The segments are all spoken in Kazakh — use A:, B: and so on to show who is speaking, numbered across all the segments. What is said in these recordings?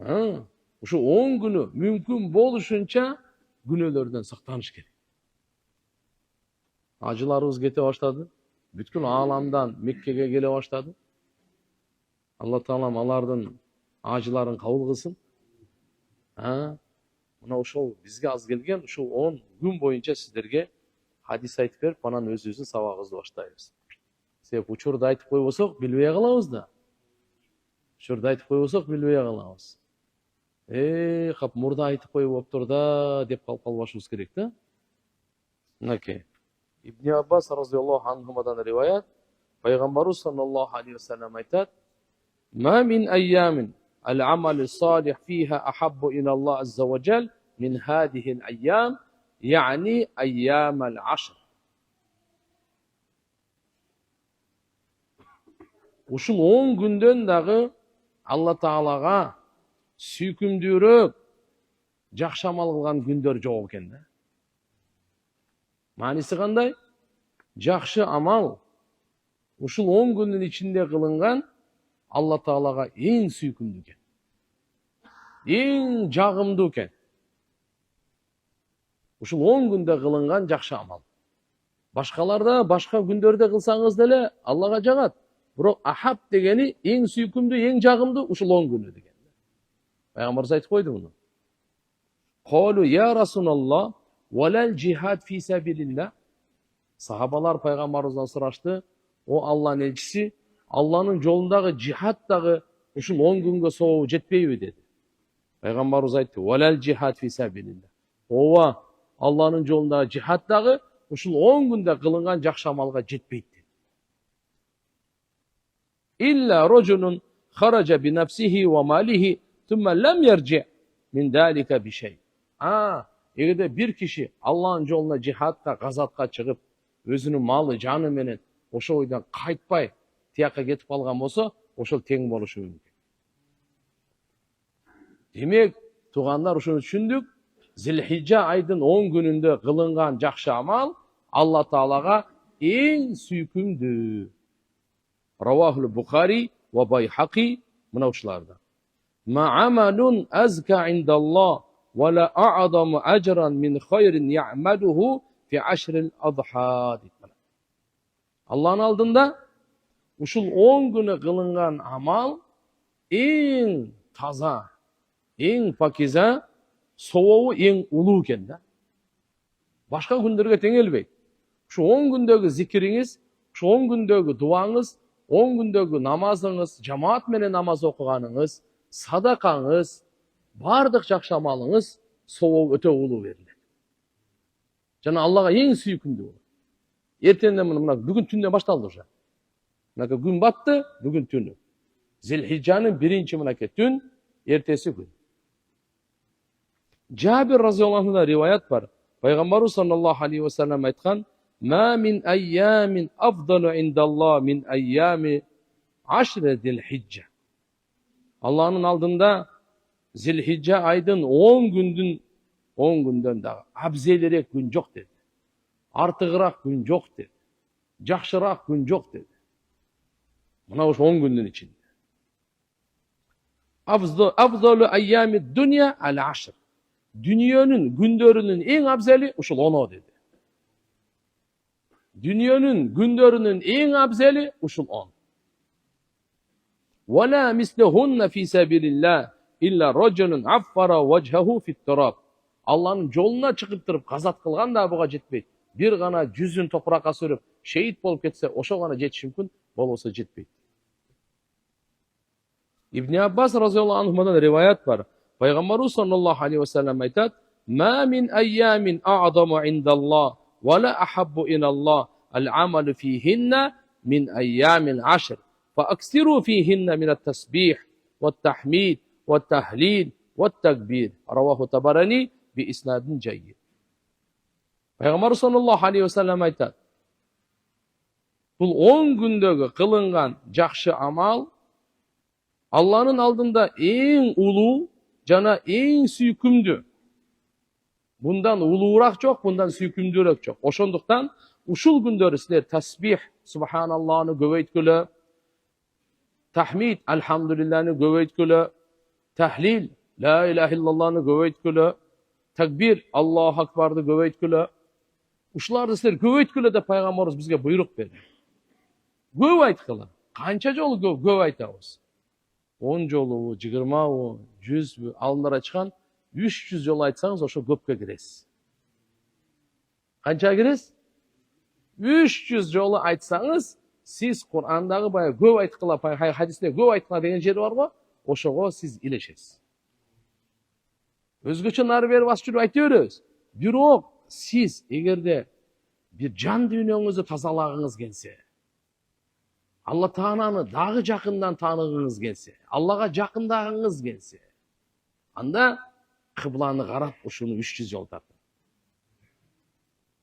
A: Ушу 10 күнү мүмкүн болушунча күнөөлөрдөн сактаныш керек. Ажыларыбыз кете баштады. Бүткүл ааламдан Меккеге келе баштады. Алла Таалам алардын ажыларын кабыл кылсын. Мына ошол бизге аз келген ушул 10 күн боюнча сиздерге хадис айтып берип, анан өзүбүздүн сабагыбызды баштайбыз. Себеп учурду айтып койбосок билбей калабыз да. Учурду айтып койбосок билбей калабыз. Кап мурда айтып коюп болуптур да деп калып калбашыбыз керек да. Мынакей. Ибн Аббас разияллаху анхумадан риваят, пайгамбарыбыз саллаллаху алейхи ва саллям айтат: "Ма мин айямин ал-амал салих фиха ахаббу ила Аллах азза ва жал мин хадихи ал-айям, я'ни айям ал-ашр." Ушул 10 күндөн дагы Алла Таалага сүйкүмдүүрөөк жакшы амал кылган күндөр жок экен да. Мааниси кандай? Жакшы амал ушул 10 күндүн ичинде кылынган Алла Таалага эң сүйкүмдүү экен. Эң жагымдуу экен. Ушул 10 күндө кылынган жакшы амал. Башкаларда, башка күндөрдө кылсаңыз деле Аллага жагат. Бирок ахаб дегени эң сүйкүмдүү, эң жагымдуу ушул 10 күнү деген. Пайгамбарыбыз айтып койду муну. Колу я Расулаллах, валал джихад фи сабилилlah. Сахабалар пайгамбарыбыздан сурашты: "О Алланын элчиси, Алланын жолундагы жихад дагы ушул 10 күнгө сообу жетпейби?" деди. Пайгамбарыбыз айтты: "Валал джихад фи сабилилlah." Ооба, Алланын жолундагы жихад дагы ушул 10 күндө кылынган жакшы амалга жетпейт. Илля рожулун хаража би нафсихи ва малихи thumma lam yarji min dalika bi shay. Эгерде бир киши Алланын жолуна жихадка, газатка чыгып, өзүнүн малы, жаны менен ошол ойдон кайтпай тияка кетип калган болсо, ошол тең болушу мүмкүн. Демек, туугандар, ушуну түшүндүк. Зилхижжа айдын 10 күнүндө кылынган жакшы амал Алла Таалага эң сүйкүмдүү. Равахул Бухари ва Байхақи, мына ушуларда. Ма амалун азка индаллах ва ла а'заму ажран мин хайрин я'малуху фи ашрил адха. Алланын алдында ушул 10 күнү кылынган амал эң таза, эң пакиза, сообу эң улуу экен да. Башка күндөргө теңелбейт. Ушу 10 күндөгү зикириңиз, ушу 10 күндөгү дуаңыз, 10 күндөгү намазыңыз, жамаат менен намаз окуганыңыз, садакаңыз, бардык жакшы амалыңыз сообу өтө улуу берилет. Жана Аллага эң сүйкүмдүү болот. Эртеңден мына бүгүн түндөн башталды уже. Мына күн батты, бүгүн түнү. Зилхижжанын 1-чи мынакей түн, эртеси күн. Жабир разияллаху анхудан риваят бар. Пайгамбарыбыз саллаллаху алейхи ва саллям айткан: "Ма мин айямин афдалу индаллах мин айями ашри зилхижжа." Алланын алдында Зилхижжа айдын 10 күндөн дагы абзелирээк күн жок деди. Артыгыраак күн жок деди. Жакшыраак күн жок деди. Мына ошо 10 күндүн ичинде. Афдалу айями дуnya ал-ашр. Дүниөнүн күндөрүнүн эң абзели ушул 10 деди. Дүниөнүн күндөрүнүн эң абзели ушул 10. Вала мислухунна фи сабилилlah илля раджулун аффара вajhahu фит тураб. Алланын жолуна чыгып туруп газат кылган да буга жетпейт. Бир гана жүзүн топуракка сүрүп шейит болуп кетсе, ошо гана жетиши мүмкүн, болбосо жетпейт. Ибн Аббас разияллаху анхумадан риваят бар. Пайгамбарыбыз саллаллаху алейхи ва саллям айтат: "Ма мин айямин а'заму индаллах ва ла ахаббу илаллах ал-амалу фихинна мин айямил ашр. Фааксиру фихинна мин ат-тасбих ват-тахмид ват-тахлил ват-такбир." Раваху Табарани би иснадин джайид. Пайгамбар саллаллаху алейхи ва саллям айтат: "Бул 10 күндөгү кылынган жакшы амал Алланын алдында эң улуу жана эң сүйкүмдүү. Bundan улуураак жок, bundan сүйкүмдүүрөөк жок. Ошондуктан ушул күндөрү силер тасбих, субханаллахны көбөйткүлө, тахмид, алхамдулиллахны көбөйткүлө, tahlil, la ilahe illallah'ni көбөйткүлө, takbir, Allahu akbar'ды көбөйткүлө. Ушуларды силер көбөйткүлө деп пайгамбарыбыз бизге буйрук берди. Көп айткыла. Канча жолу көп айтабыз? 10 жолу, 20, 100, алымдар ачкан 300 жолу айтсаңыз ошо көпкө киресиз. Канча киресиз? 300 жолу айтсаңыз, сиз Кур'андагы бая көп айткыла, хадисте көп айткыла деген жери бар го, ошого сиз илешесиз. Өзгөчө нары бери басып жүрүп айта беребиз. Бирок сиз эгерде бир жан дүйнөңүздү тазалагыңыз келсе, Алла Тааланы дагы жакындан тааныгыңыз келсе, Аллага жакындагыңыз келсе, анда кыбланы карап ушуну 300 жол тартып.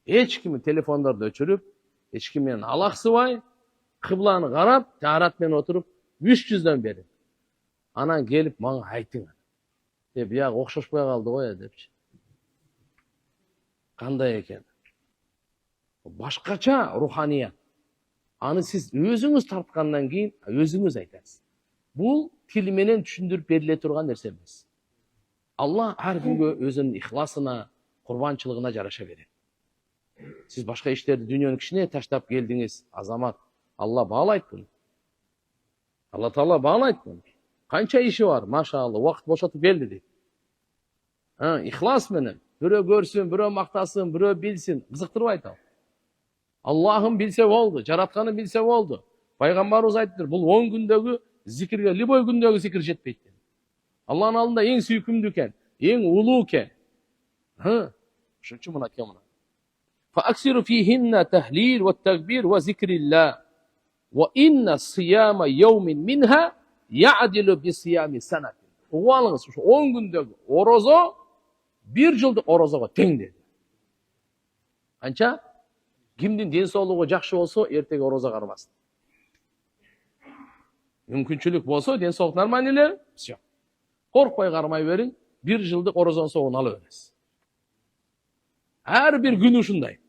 A: Эч ким телефондорду өчүрүп, эч ким менен алаксыбай, кыбланы карап, таарат менен отуруп 300дөн бери. Анан келип мага айтыңар. Бияк окшошпой калды го депчи. Кандай экен? Башкача руханият. Аны сиз өзүңүз тарткандан кийин өзүңүз айтасыз. Бул тил менен түшүндүрүп бериле турган нерсе эмес. Алла ар кимге өзүнүн ихласына, курбанчылыгына жараша берет. Сиз башка иштерди дүйнөнүн кишине таштап келдиңиз, азамат. Алла баалайт буну. Алла Таала баалайт буну. Канча иши бар, машаалла, убакыт бошотуп келди дейт. Ихлас менен, бирөө көрсүн, бирөө мактасын, бирөө билсин, кызыктырбайт ал. Аллахын билсе болду, жаратканын билсе болду. Пайгамбарыбыз айттыр, бул 10 күндөгү зикирге, любой күндөгү зикир жетпейт. Алланын алдында эң сүйкүмдүү экен, эң улуу экен. Ошон үчүн мына кем мына. Фааксиру фихинна тахлил ва такбир ва зикрилла. Ва инна сияма яумин минха я'дилу би сиями санатин. Угуп 10 күндөгү орозо 1 жылдык орозого тең деди. Канча? Кимдин ден соолугу жакшы болсо, эртеге орозо кармасын. Мүмкүнчүлүк болсо, ден соолук нормаль эле, всё. Коркпой кармай бериң, 1 жылдык орозонун соогун ала бересиз. Ар бир күнү ушундай.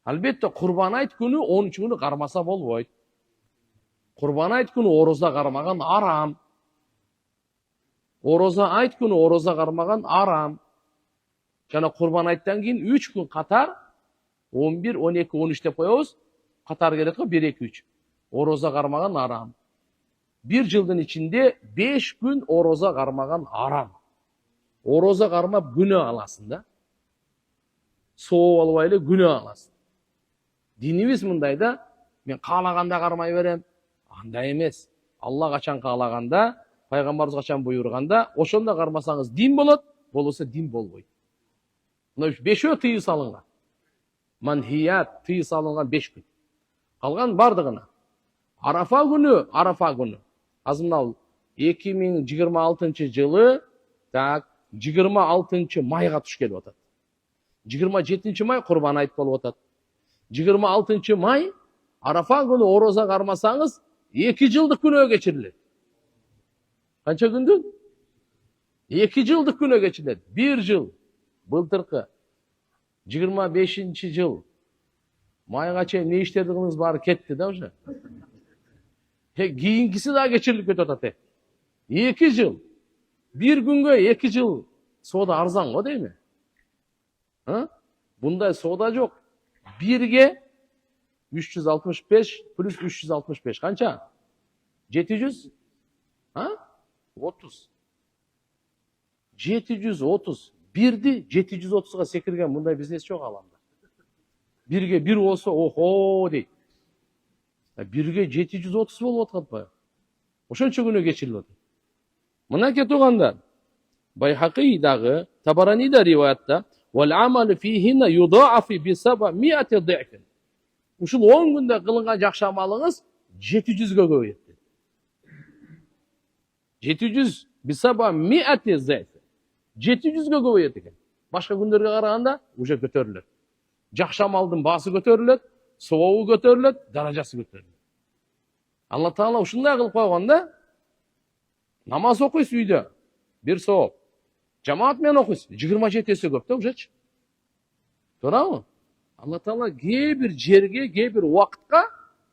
A: Албетте Курбан айт күнү 10 күнү кармаса болбойт. Курбан айт күнү орозо кармаган арам. Орозо айт күнү орозо кармаган арам. Жана Курбан айттан кийин 3 күн катар 11, 12, 13 деп коебуз. Катар келет го 1, 2, 3. Орозо кармаган арам. 1 жылдын ичинде 5 күн орозо кармаган арам. Орозо кармап күнөө аласың да. Соо албай эле күнөө аласың. Динибиз мындай да, мен каалаганда кармай берем. Андай эмес. Алла качан каалаганда, пайгамбарыбыз качан буйруганда, ошондо кармасаңыз дин болот, болбосо дин болбойт. Мына 5өө тыйым салынган. Манхият тыйым салынган 5 күн. Калган бардыгына. Арафа күнү. Азыр мына 2026 жылы, 26 майга туш келип атат. 27 май Курбан айт болуп атат. 26 май Арафа күнү орозо кармасаңыз 2 жылдык күнөө кечирилет. Канча күндүн? 2 жылдык күнөө кечирилет. 1 жыл былтыркы 25 жыл майга чейин не иштердигиңиз баары кетти да уже. Кийинкиси да кечирилип кетип атат. 2 жыл. 1 күнгө 2 жыл соода арзан го дейми? Bunday soda yok. 1'ge 365 plus 365 kança? 700? 30. 730. Birdi 730'a sekirgen bunday biznes çok alanda. 1'ge 1 olsa oho deyt. 1'ge 730 bolup atpay. Oşonчо күнү geçirildi. Мына кетуганда Байхақидагы, Табаранида риваятта وَالْعَمَلُ فِيهِنَّ يُضَاعَفِ بِسَبْعِمِائَةِ ضِعْفٍ. Ушул 10 күндө кылынган жакшы амалыңыз 700гө көбөйөт. 700 бисаб'ми'ати ضِعْфٍ. 700гө көбөйөт экен. Башка күндөргө караганда уже көтөрүлөт. Жакшы амалдын баасы көтөрүлөт, сообу көтөрүлөт, даражасы көтөрүлөт. Алла Таала ушундай кылып койгонда, намаз окуйсуз үйдө, бир сооп. Жамаат менен окуйсуз, 27 эсе көп да ужечи. Туурабы? Алла Таала кээ бир жерге, кээ бир убакытка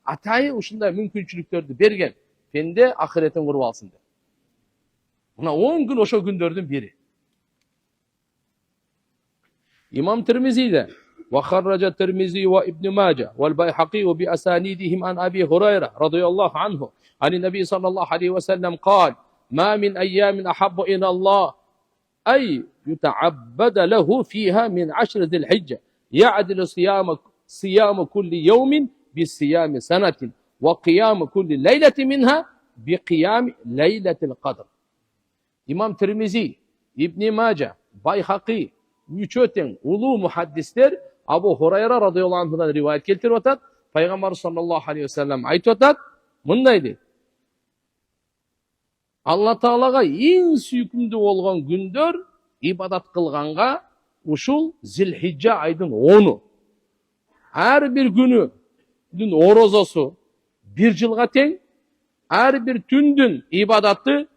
A: атайын ушундай мүмкүнчүлүктөрдү берген. Пенде ахиретін куруп алсын деп. Мына 10 күн ошо күндөрдүн бири. İmam Tirmizi'de ve harraca Tirmizi ve İbn Mace ve Bayhaqi bi asanidihim an Abi Hureyre radıyallahu anhu ani Nebi sallallahu aleyhi ve sellem kal ma min ayyamin ahabbu ila Allah ay yuta'abbada lehu fiha min 10 Zilhicce ya'dilu siyamu kulli yevmin bi siyami senetin ve qiyamu kulli leyleti minha bi qiyami leyletil kadr. İmam Tirmizi, İbn Mace, Bayhaqi üçü teң ulu muhaddisler Abu Hurayra radıyallahu anhudan rivayet keltirip atat. Peygamber sallallahu aleyhi ve sellem aytып atat. Мындай дейт. Алла Таалага эң сүйкүмдүү болгон күндөр ибадат кылганга ушул Зилхижжа айдын 10-у. Ар бир күнүнүн орозосу бир жылга тең, ар бир түндүн ибадаты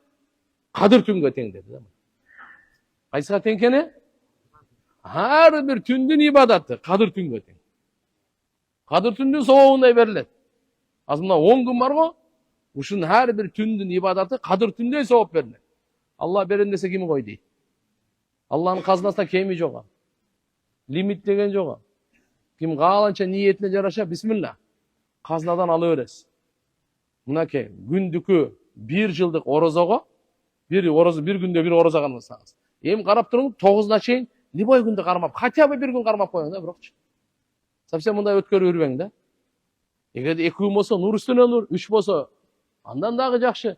A: Кадыр түнгө тең деди. Кайсыга тең экени? Her bir tündün ibadeti Kadir tün götün. Kadir tündün soğuğunday veriledi. Aslında 10 gün var mı? Uşun her bir tündün ibadeti Kadir tündey soğuk veriledi. Allah berin dese kimi koy değil. Allah'ın kaznasına kemi yok. Limitlegen yok. Kim kağalança niyetine yaraşa Bismillah. Kaznadan alıveririz. Buna ki gündükü bir yıldık orozoga bir günde bir oroza kalmasanız. Hem karap durun 9'una çeyin Liboy günde karmap, хотя бы bir gün karmap koyun da bırakçı. Совсем мындай өткөрүп жүрбөң да. Эгерде 2 күн болсо, нур үстүнө нур, 3 болсо, андан дагы жакшы.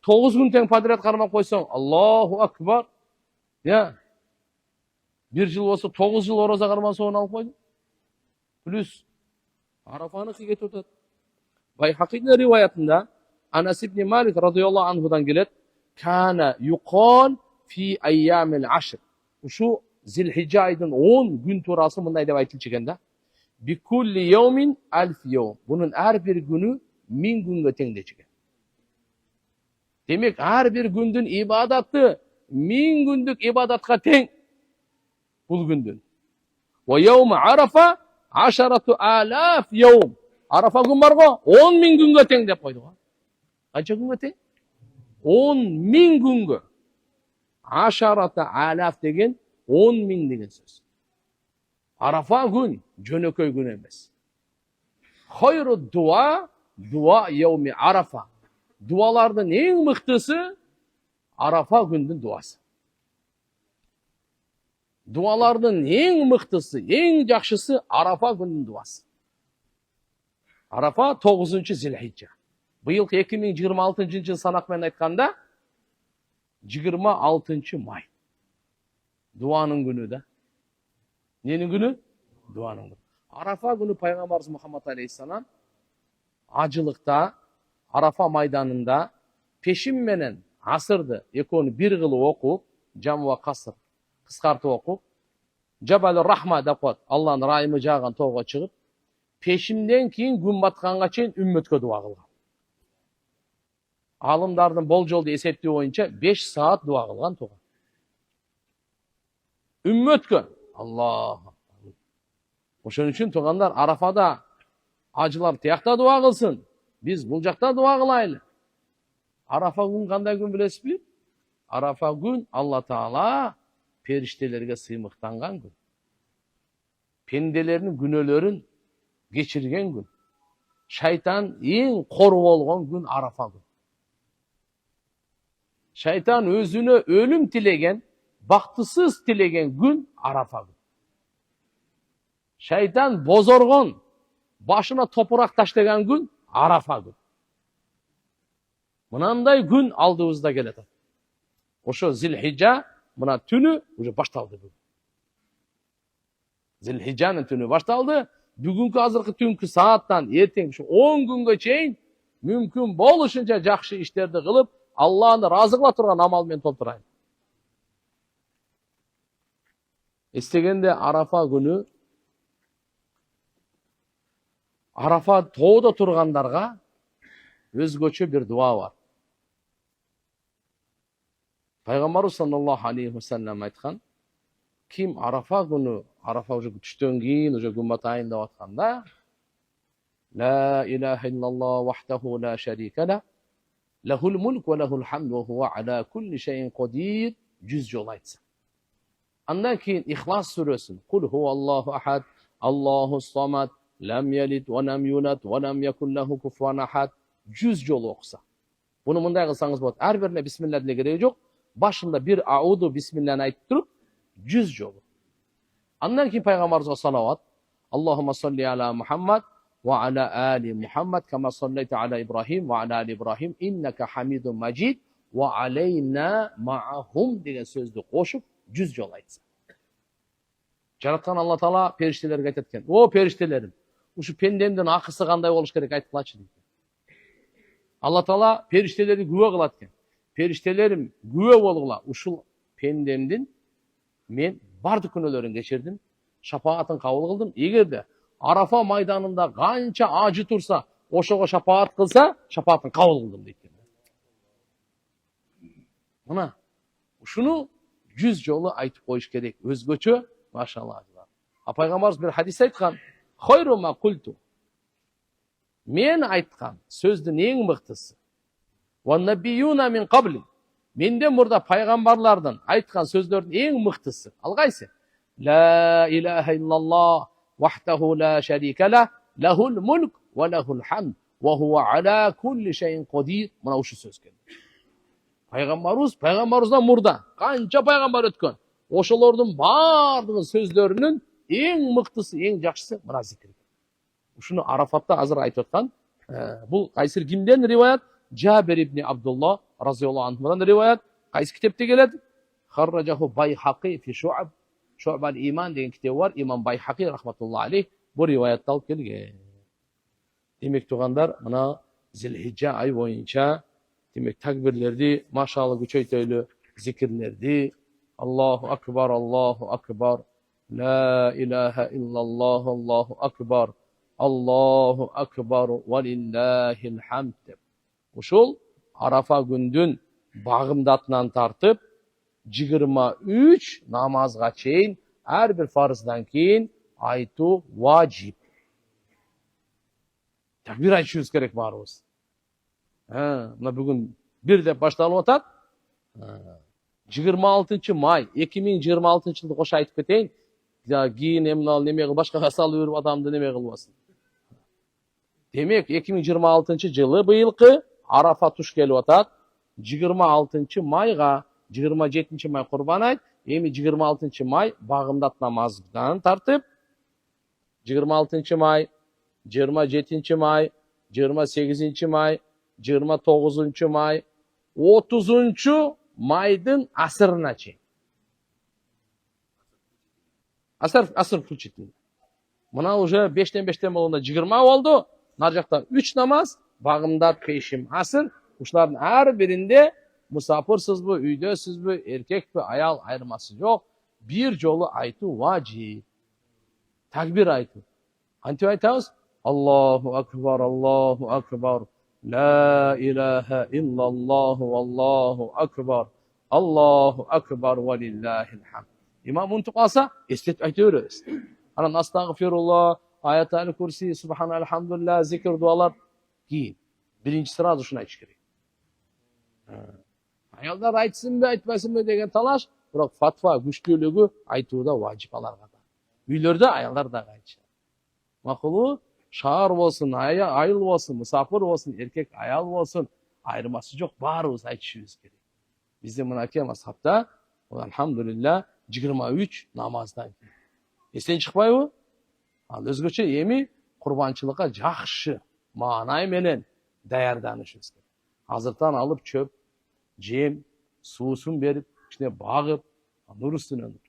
A: 9 күн тең подряд кармап койсоң, Аллаху акбар. Я. Bir жыл болсо, 9 жыл ороза кармасоон алып койдум. Плюс Арафаныкы кетип атат. Байхақидин риваятында Анас ибн Малик радıyallahu anhudan келет. Kana yuqal fi ayyamil ashr. Uşu Zilhicce ayının 10 gün turası mınday dep aytılчу экен да. Bi kulli yevmin alf yevm. Bunun her bir günü 1000 günge tengdeç экен. Demek her bir gündün ibadatı 1000 gündük ibadatka teң. Bul gündün. Ve yevm Arafa 10.000 yevm. Arafa gün var go 10.000 günge teң dep koydu. Kança günge teң? 10.000 günge. 10.000 degen 10.000 деген söz. Arafa gün, jönököy gün emes. Hayru dua, dua yevmi Arafa. Dualardan en mıktısı Arafa gündün duası. Dualardan en mıktısı, en jakşısı Arafa gündün duası. Arafa 9. Zilhicce. Bu yıl 2026 yıl sanak men aytkanda 26 may. Duanın günü de. Nenin günü? Duanın günü. Arafa günü Peygamberimiz Muhammed Aleyhisselam acılıkta Arafa meydanında peşin menen asırdı. Ekonu bir yılı okup, cam ve kasır kıskartı okup, Cebel-i Rahma depot Allah'ın rahimi jağan toğga çıkıp, peşimden keyin gün batkanга çeyin ümmetke dua kılgan. Alımdardın bol joldu esepti boyunca 5 saat dua kılgan toğga. Ümmetke. Allah. Oşun üçün toğanlar Arafada acılar tiyakta dua kılsın. Biz bul jakta dua kılaylı. Arafa gün kanday gün bilesizbi? Arafa gün Allah Taala periştelerge sıymıktangan gün. Pendelerinin günölerin geçirgen gün. Şeytan en koru olgan gün Arafa gün. Şeytan özüne ölüm tilegen, baktısız tilegen gün Arafa gün. Şeytan bozorgon, başına toprak taşlagan gün Arafa gün. Mınanday gün aldığımızda geledi. Oşo Zilhicce mına tünü уже baştaldı bugün. Zilhicce'nin tünü baştaldı. Bugünkü azırkı tünkü saattan erteң şu 10 günge çeyin mümkün boluşunca jakşı işlerdi kılıp Allah'ın razı kıla turgan amalmen tolturayın. İstegende Arafa günü Arafa toğda turgandarga özgöçü bir dua var. Peygamberimiz sallallahu aleyhi ve sellem aytkan, kim Arafa günü, Arafa düştön keyin, gün batayın da atkanda, La ilahe illallah vahdehu la şerike leh, Lehul mulk ve lehul hamd ve huve ala kulli şeyin kadir 100 yol aytsa. Andan keyin İhlas suresini Kul huvallahu ahad, Allahu samad, lam yelid ve lam yulad ve lam yekun lehu kufuven ahad 100 yol okusa. Bunu mınday kılsanız болады. Her birine bismillah dile gereği yok. Başında bir audu bismillah'ını aytıp durup 100 yolu. Andan keyin Peygamberimize salavat. Allahümme salli ala Muhammed ve ala ali Muhammed kema salleyte ala İbrahim ve ala ali İbrahim inneke hamidun macid ve aleyna ma'ahum degan sözді qo'shib 100 yol aytsa. Жаратқан Алла Таала періштелерге айтады екен. О періштелерім, ушу пендемдин акысы кандай болуш керек айткылачы дейт. Алла Таала періштелерди күбө кылат экен. Періштелерим күбө болгула, ушул пендемдин мен бардык күнөөлөрүн кечирдим, шапаатын кабыл кылдым. Эгерде Арафа майданында канча ажы турса, ошого шапаат кылса, шапаатын кабыл кылдым дейт. Мына ушуну 100 жолу айтып коюш керек. Өзгөчө, машалла. Пайгамбарыбыз бир хадис айткан: "Хайру ма культу." Мен айткан сөздүн эң мыктысы. "Ва набиюна мин кабли." Менден мурда пайгамбарлардын айткан сөздөрдүн эң мыктысы. Ал кайсы? "Ла илаха иллаллах вахдаху ла шарика ла, лахул мулк ва лахул хамд, ва хува ала кулли шейин кадир." Мына ушу сөз келди. Пайгамбарыбыздан мурда канча пайгамбар өткөн. Ошолордун бардыгы сөздөрүнүн эң мыктысы, эң жакшысы мына зикир. Ушуну Арафатта азыр айтып аткан. Бул кайсыр кимден риваят? Жабир ибн Абдулла разияллаху анхудан риваят. Кайсы китепте келет? Харражаху Байхақи фи Шу'аб. Шу'бал иман деген китеп бар. Имам Байхақи рахматуллаху алейх бу риваятты алып келген. Демек тугандар, мына Зилхиджа ай боюнча демек такбирлерди машалла күчөйтөлү, зикирлерди Allahu akbar, Allahu akbar, la ilahe illallah, Allahu akbar, Allahu akbar ve lillahil hamd. Ушул Арафа күндүн багымдатынан тартып 23 намазга чейин ар бир фарыздан кийин айтуу важип. Такбир айтышыбыз керек баарыбыз. Мына бүгүн бир деп башталып атат. 26 май 2026 жылды кошо айтып кетейин. Кийин эмне неме кылып башкага салып берип адамды неме кылбасын. Демек 2026 жылы быйылкы Арафа туш келип атат. 26 майга 27 май Курбан айт, эми 26 май багымдат намаздан тартып 26 май, 27 май, 28 май, 29 май, 30 майдын асырына чейин. Асыр включительно. Мына уже 5-5 болгондо 20 болду. Нар жакта 3 намаз, багымдат, пешим, асыр. Ушулардын ар биринде мусапырсызбы, үйдөсүзбү, эркекпи, аял айырмасы жок. Бир жолу айтуу важип. Такбир айтуу. Антип айтабыз? Аллаху акбар, Аллаху акбар. La ilahe illallah vallahu akbar. Allahu akbar ve lillahil hamd. İmam unutуп калса, эстетип айта беребиз. Анан астагфируллах, аятал курси, субханаллах, алхамдулилlah, зикр дуалар кийин. Биринчи сразу ушуну айтыш керек. Аялдар айтсынбы, айтпайсынбы деген талаш, бирок фатва күчтүүлүгү айтууда важип аларга да. Үйлөрдө аялдар да айтышат. Макулу шаар болсун, айыл болсун, мусафир болсун, эркек аял болсун, айырмасы жок, баарыбыз айтышыбыз керек. Биздин мынакей мазхабта, алхамдулилlah, 23 намаздан кийин. Эстен чыкпайбы? Ал өзгөчө эми курбанчылыкка жакшы маанай менен даярданышыбыз керек. Азыртан алып чөп, жем, суусун берип, ичине багып, нур үстүнө нур.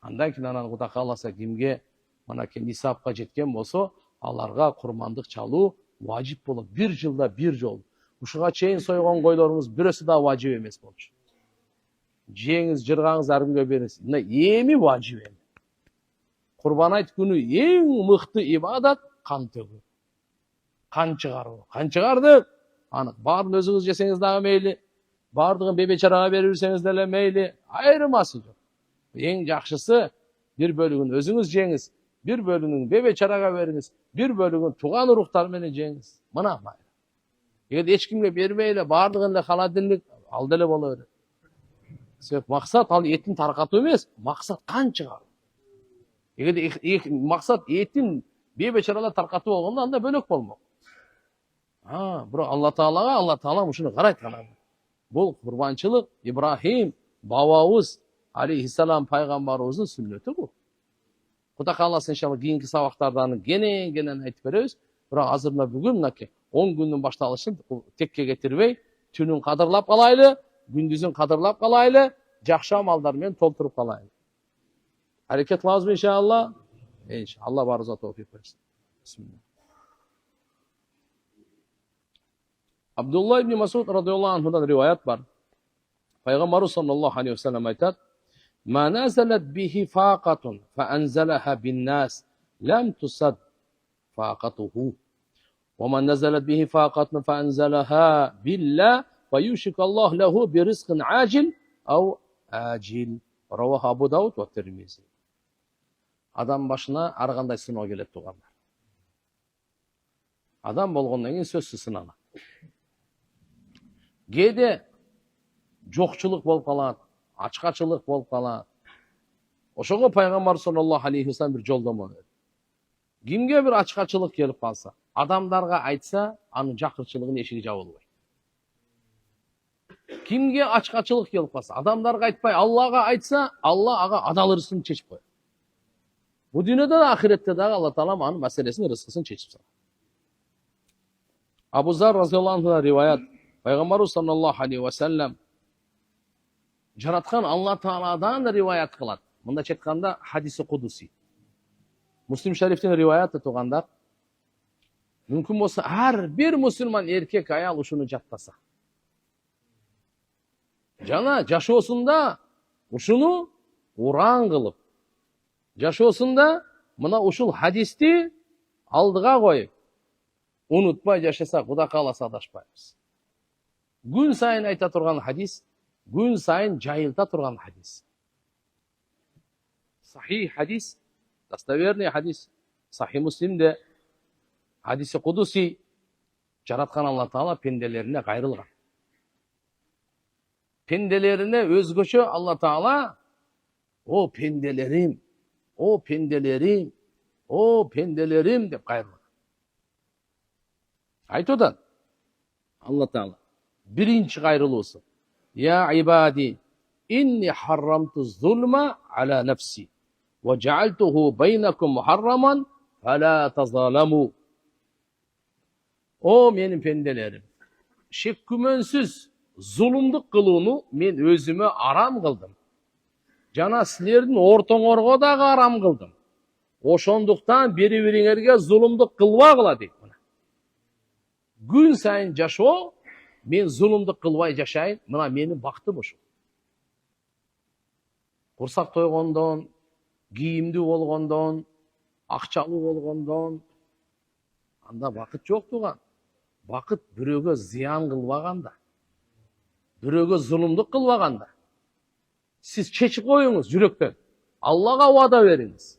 A: Андан кийин анан Кудай кааласа кимге мынакей нисапка жеткен болсо, аларга курмандык чалуу важип болот. Бир жылда бир жол. Ушуга чейин сойгон койлорубуз бирөөсү да важип эмес болчу. Жеңиз, жыргаңыз ар кимге бересиз. Мына эми важип эми. Курбан айт күнү эң мыкты ибадат кан төгүү. Кан чыгаруу. Кан чыгарды. Аны баарын өзүңүз жесеңиз дагы мейли, баардыгын бебечарага берип жүрсеңиз деле мейли, айырмасы жок. Эң жакшысы бир бөлүгүн өзүңүз жеңиз, bir bölümün bebecharaga бериңиз, bir bölümün туган уруктар менен жеңиз. Мына майра. Эгер эч кимге бербей эле баардыгын эле холодильник ал деле боло берет. Себеп максат ал этин таркатуу эмес, максат кан чыгаруу. Эгер максат этин бейбечаралар таркатуу болгондо анда бөлөк болмок. Бирок Алла Таала ушуну карайт гана. Бул курбанчылык Ибрахим бабабыз алейхиссалам пайгамбарыбыздын сүннөтү бул. Кудай кааласа иншалла кийинки сабактардан кенен айтып беребиз. Бирок азыр мына бүгүн мынакей 10 күндүн башталышын текке кетирбей, түнүн кадырлап калайлы, күндүзүн кадырлап калайлы, жакшы амалдар менен толтуруп калайлы. Аракет кылабызбы иншалла? Алла баарыбызга тоокук берсин. Бисмилlah. Abdullah ibn Mas'ud radıyallahu anhu'dan rivayet var. Peygamber sallallahu aleyhi ve sellem aytat: "Ma nazalat bihi faqatun fa anzalaha bin nas lam tusad faqatuhu. Ve man nazalat bihi faqatun fa anzalaha billah ve yushikallahu lehu bi rizqin acil ev acil." Ravah Abu Davud ve Tirmizi. Adam başına ar kандай sınоо келет тугандар. Адам болгондон кийин сөзсүз сыналат. Кээде жокчулук болуп калат, ачкачылык болуп калат. Ошого пайгамбар саллаллаху алейхи ва саллям бир жолдомо берди. Кимге бир ачкачылык келип калса, адамдарга айтса, анын жакырчылыгынын эшиги жабылбайт. Кимге ачкачылык келип калса, адамдарга айтпай, Аллага айтса, Алла ага адал рызкын чечип коет. Bu dünyada da ahirette de Allah Teala anın meselesini, rızkısını çeşip sana. Abu Zar radıyallahu anh'a rivayet. Peygamber sallallahu aleyhi ve sellem jaratkan Allah Teala'dan da rivayet kılat. Bunda çetkanda hadisi kudusi. Müslim Şerif'ten rivayet etuganda mümkün olsa her bir Müslüman erkek ayal uşunu jattasa. Jana jaşoosunda uşunu Kur'an kılıp жашоосунда мына ушул хадисти алдыга коюп, унутпай жашаса, Кудай кааласа адашпайбыз. Күн сайын айта турган хадис, күн сайын жайылта турган хадис. Сахих хадис, достоверный хадис, Сахих Муслимде хадиси кудуси, жараткан Алла Таала пенделерине кайрылган. Пенделерине өзгөчө Алла Таала: "О пенделерим, o pendelerim, o pendelerim" деп кайрылган. Айтудан Алла Таала биринчи кайрылуусу: "Я ибади, инни харрамту зулма аля нафси ва жаалтуху байнакум мухарраман фала тазаламу." O менин пенделерим, шек күмөнсүз зулумдук кылууну мен өзүмө арам кылдым. Жана силердин ортоңорго дагы арам кылдым. Ошондуктан бири-бириңерге зулумдук кылбагыла дейт. Күн сайын жашоо, мен зулумдук кылбай жашайын, мына менин бактым ошо. Курсак тойгондон, кийимдүү болгондон, акчалуу болгондон анда бакыт жок туган. Бакыт бирөөгө зыян кылбаганда, бирөөгө зулумдук кылбаганда. Siz çeçip koyunuz жүрөктөн. Allah'a vada veriniz.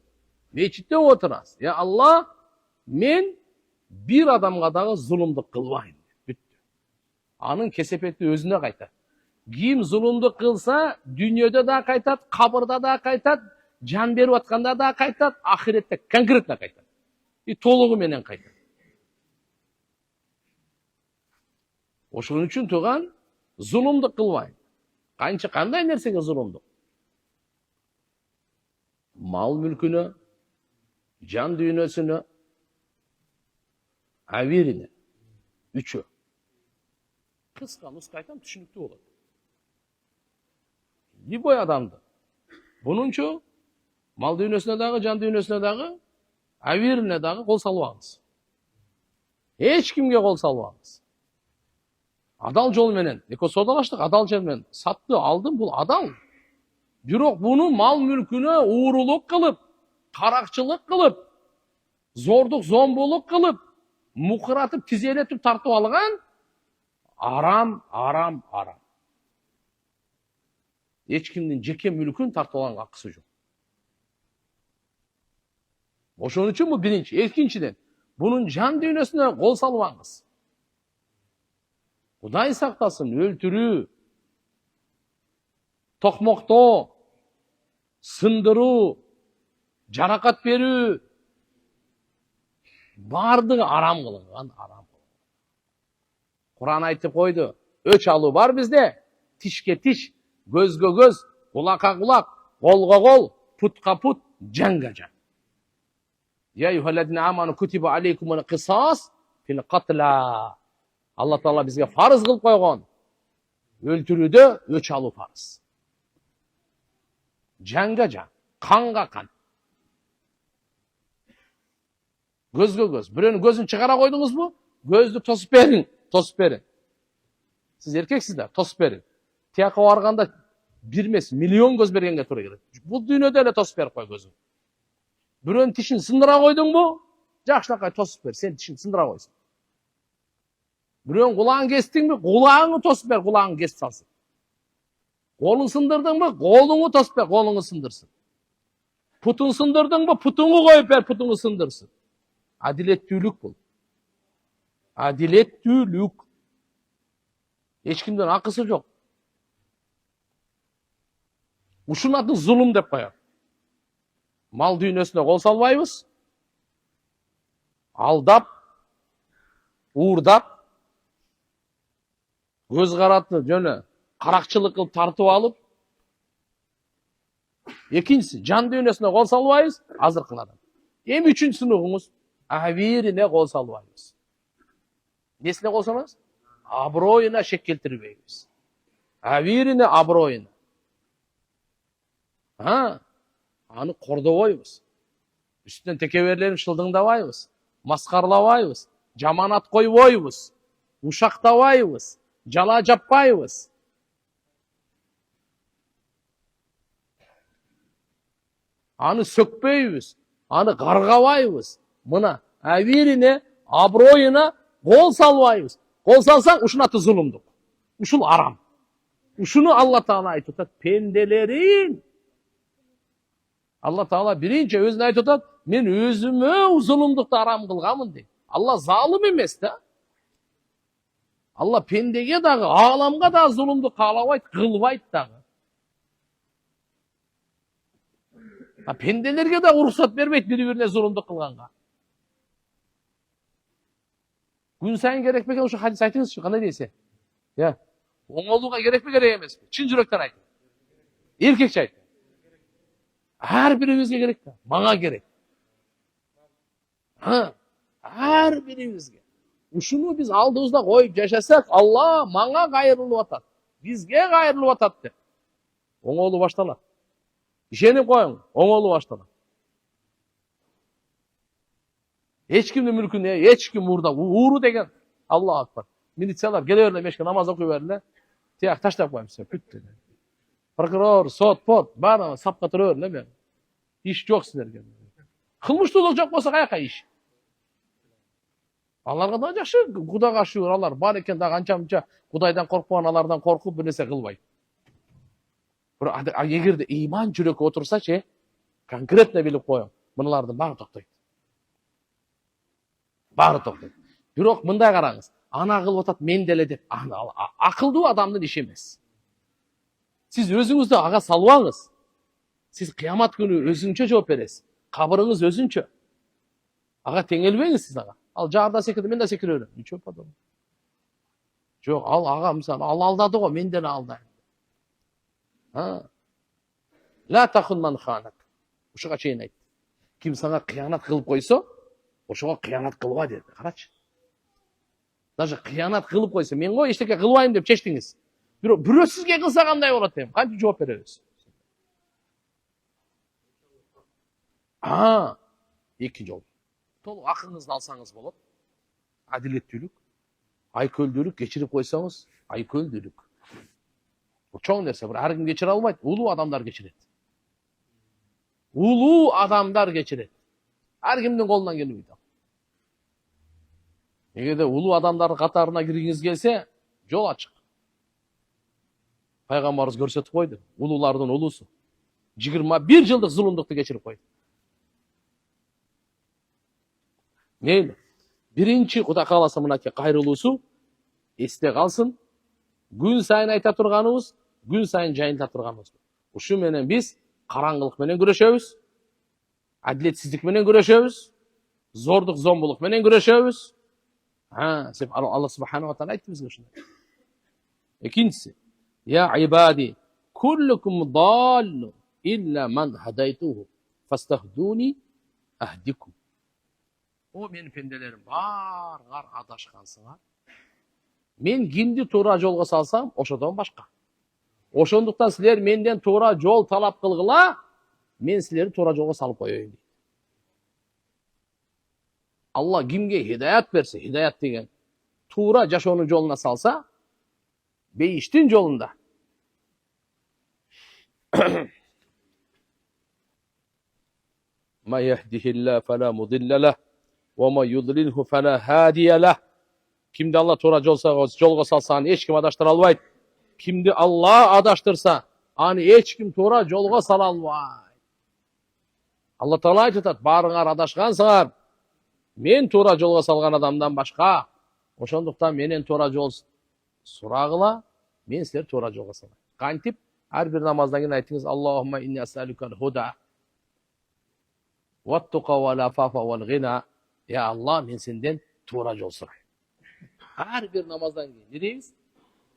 A: Mecitте oturasız. Ya Allah, men bir adamga dagı zulumduk kılbayın. Büttü. Anın kesepeti özüne kaytat. Kim zulumduk kılsa, dünyada da kaytat, kabırda da kaytat, can berip atkanda da kaytat, ahirette konkretne kaytat. Toluğu menen kaytat. Oşun üçün tuğan, zulumduk kılbayın. Qanday nersege zulumduk? Mal mülkünü, can dünyasını, avirini, üçü. Kıska nuska aytam түшүнүктүү болот. Любой адамды. Bununçu mal dünyasına dagы, can dünyasına dagы, aviрине dagы кол салбаңыз. Эч кимге кол салбаңыз. Adal жол менен, эко содалаштык, адал жол менен сатты, алдым, бул адал. Бирок буну мал мүлкүнө уурулук кылып, каракчылык кылып, зордук, зомбулук кылып, мукуратып, тизелетип тартып алган арам. Эч кимдин жеке мүлкүн тартып алганга акысы жок. Ошон үчүн бул биринчи. Экинчиден, бунун жан дүйнөсүнө кол салбаңыз. Құдай сақтасын, өлтірүү, тоқмоқтоо, сындыруу, жарақат берүү, бардығы арам қылынған, арам қылынған. Құран айтып қойды, өч алу бар бізде, тишке тиш, көзге көз, құлаққа құлақ, қолға қол, путқа пут, жанға жан. Я юхалладина аману кутиба алейкумул қисас фил қатла. Алла Таала бізге фарыз қылып қойған. Өлтіруді өч алу фарыз. Жанға жан, қанға қан. Көзге көз. Біреуінің көзін шығара қойдыңыз бу? Көзді тосып берің, тосып берің. Сіз еркексіздер, тосып берің. Тияққа барғанда bir емес, миллион көз бергенге тура келеді. Бұл дүниеде эле тосып беріп қой көзін. Біреуінің тишін сындыра қойдың бу? Жақшылақай тосып бер, сен тишін сындыра қойсын. Біреуінің құлағын кестің бе? Құлағыңы тосып бер, құлағын кесіп салсын. Қолын сындырдың бе? Қолыңы тосып бер, қолыңы сындырсын. Путын сындырдың бе? Путыңы қойып бер, путыңы сындырсын. Адилеттүүлүк бұл. Адилеттүүлүк. Ешкімден ақысы жоқ. Ушун атын зұлым деп қояды. Мал дүйнөсүнө қол салбайбыз. Алдап, уурдап, көз қаратып, жөні қарақшылық қылып тартып алып. Екіншісі, жан дүйнөсүнө қол салбайбыз, азыр қылады. Эми үчүнчүсүн угуңуз, абирине қол салбайбыз. Несіне қол салбайбыз? Абыройына шек келтирбейбиз. Абирине абыройына. Аны кордобойбуз. Үстүнөн текеберлерин шылдыңдабайбыз, маскарлабайбыз, жаманат койбойбуз, ушактабайбыз, жала жаппайбыз. Аны сөкпейбиз, аны каргабайбыз. Мына абирине, аброюна кол салбайбыз. Кол салсаң, ушун аты зулумдук. Ушул арам. Ушуну Алла Таала айтып атат, пенделерин. Алла Таала биринчи өзүнө айтып атат, мен өзүмө зулумдукту арам кылганмын дейт. Алла залым эмес да. Алла пендеге дагы, ааламга да зулумду каалабайт, кылбайт дагы. Пенделерге да уруксат бербейт бири-бирине зулумдук кылганга. Күн сайын керек бекен ушу хадис айтыңызчы, кандай дейсиз? Оңолууга керек бе, керек эмеспи? Чын жүрөктөн айтыңыз. Эркекче айтыңыз. Ар бирибизге керек да, мага керек. Ар бирибизге. Ушуну биз алдыбызда коюп жашасак, Алла мага кайрылып атат, бизге кайрылып атат деп. Оңолуу башталат. Ишенип коюң, оңолуу башталат. Ешкимдин мүлкүнө ешким уурдап, ууру деген Аллах акбар. Милициялар келе берле мешке намаз окуй берле, тияк таштап коюм сен бүт dedi. Прокурор, сот, пот, баары сапка тура берле мен. Иш жок силерге. Кылмыштуулук жок болсо каяка иш? Аларга да жакшы, Кудайга шүгүр, алар бар экен да канча-мынча Кудайдан коркпогон алардан коркуп бир нерсе кылбайт. Бирок эгерде ыйман жүрөккө отурсачы, конкретно билип коюң, мыналардын баары токтойт. Баары токтойт. Бирок мындай караңыз, ана кылып атат мен деле деп, акылдуу адамдын иши эмес. Сиз өзүңүздү ага салбаңыз. Сиз кыямат күнү өзүңчө жооп бересиз. Кабырыңыз өзүнчө. Ага теңелбеңиз сиз ага. Ал жаарда секирди, мен да секире берем. Ничего подобного. Жок, ал ага мисалы, ал алдады го, мен деле алдайм. Ла тахун ман ханак. Ушуга чейин айтты. Ким сага кыянат кылып койсо, ошого кыянат кылба деди. Карачы. Даже кыянат кылып койсо, мен го эчтеке кылбайм деп чечтиңиз. Бирок бирөө сизге кылса кандай болот дейм. Кантип жооп беребиз? Эки жол. Толук акылыңызды алсаңыз болот. Адилеттүүлүк, айкөлдүүлүк, кечирип койсоңуз, айкөлдүүлүк. Бул чоң нерсе, бир ар ким кечире албайт, улуу адамдар кечирет. Улуу адамдар кечирет. Ар кимдин колунан келбейт. Эгерде улуу адамдардын катарына киргиңиз келсе, жол ачык. Пайгамбарыбыз көрсөтүп койду, улуулардын улуусу 21 жылдык зулумдукту кечирип койду. Мейли. Биринчи Кудай кааласа мынакей кайрылуусу Esте қалсын, күн сайын айта тұрғанымыз, күн сайын жайылта тұрғанымыз. Ушу менен біз қараңғылық менен күрөшөбүз, әділетсіздік менен күрөшөбүз, зордық, зомбулық менен күрөшөбүз. Алла субхана ва тағала айтты бізге ушундай. Экинчиси, я ибади, куллукум даллун илля ман хадайтуху, фастахдуни ахдикум. О менин пенделерим, барыңар адашкансыңар. Мен кимди туура жолго салсам, ошодон башка. Ошондуктан силер менден туура жол талап кылгыла, мен силерди туура жолго салып коеюн. Allah kimge hidayet verse, hidayet деген tuğra жашоонун жолуна салса, бейиштин жолунда. Ma yehdihillah fela mudille leh ve ma yudlilhu fela hadiye leh. Kimdi Allah tuğra jolga salsa, ani hiç kim adaştıra albaydı. Kimdi Allah adaştırsa, ani hiç kim tuğra jolga sala albaydı. Allah Taala aytат, barыңар adaşkansыңар. Men тура жолго салган адамдан башка, ошондуктан менен тура жол сурагыла, мен силер тура жолго салайын. Кантип ар бир намаздан кийин айтыңыз: Аллахумма инни ас'алукал худа ват-тука вал афафа вал гина. Я Аллах, мен сенден тура жол сурайм. Ар бир намаздан кийин не дейбиз?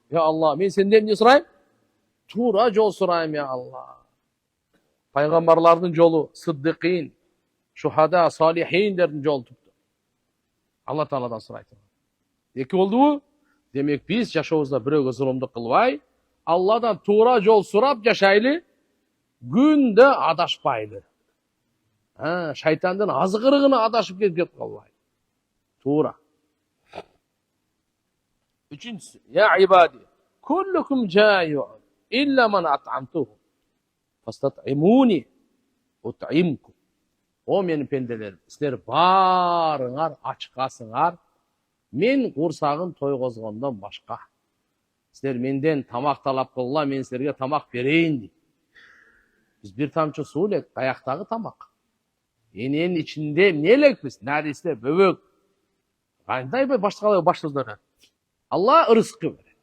A: Я Аллах, мен сенден не сурайм? Тура жол сурайм, я Аллах. Пайгамбарлардын жолу, сыддыкин, шухада, салихиндердин жолу тупту. Allah Taala'dan сурайт. Эки болдубу? Демек биз жашообузда бирөөгө зулумдук кылбай, Алладан туура жол сурап жашайлы, күндө адашпайлы. Шайтандын азгырыгына адашып кетип калбай. Туура. Үчүнчүсү, я ибади, куллукум жаиун илля ман ат'амтуху фастат'имуни ут'имкум. О менин пенделерим, силер барыңар ачкасыңар, мен курсагын тойгозгондон башка. Силер менден тамак талап кылгыла, мен силерге тамак берейин дейт. Биз бир тамчы суу элек, каяктагы тамак. Эненин ичинде эмне элекпиз? Нарисе, бөбөк. Кандай башкалай башсыздар. Алла ырыскы берет.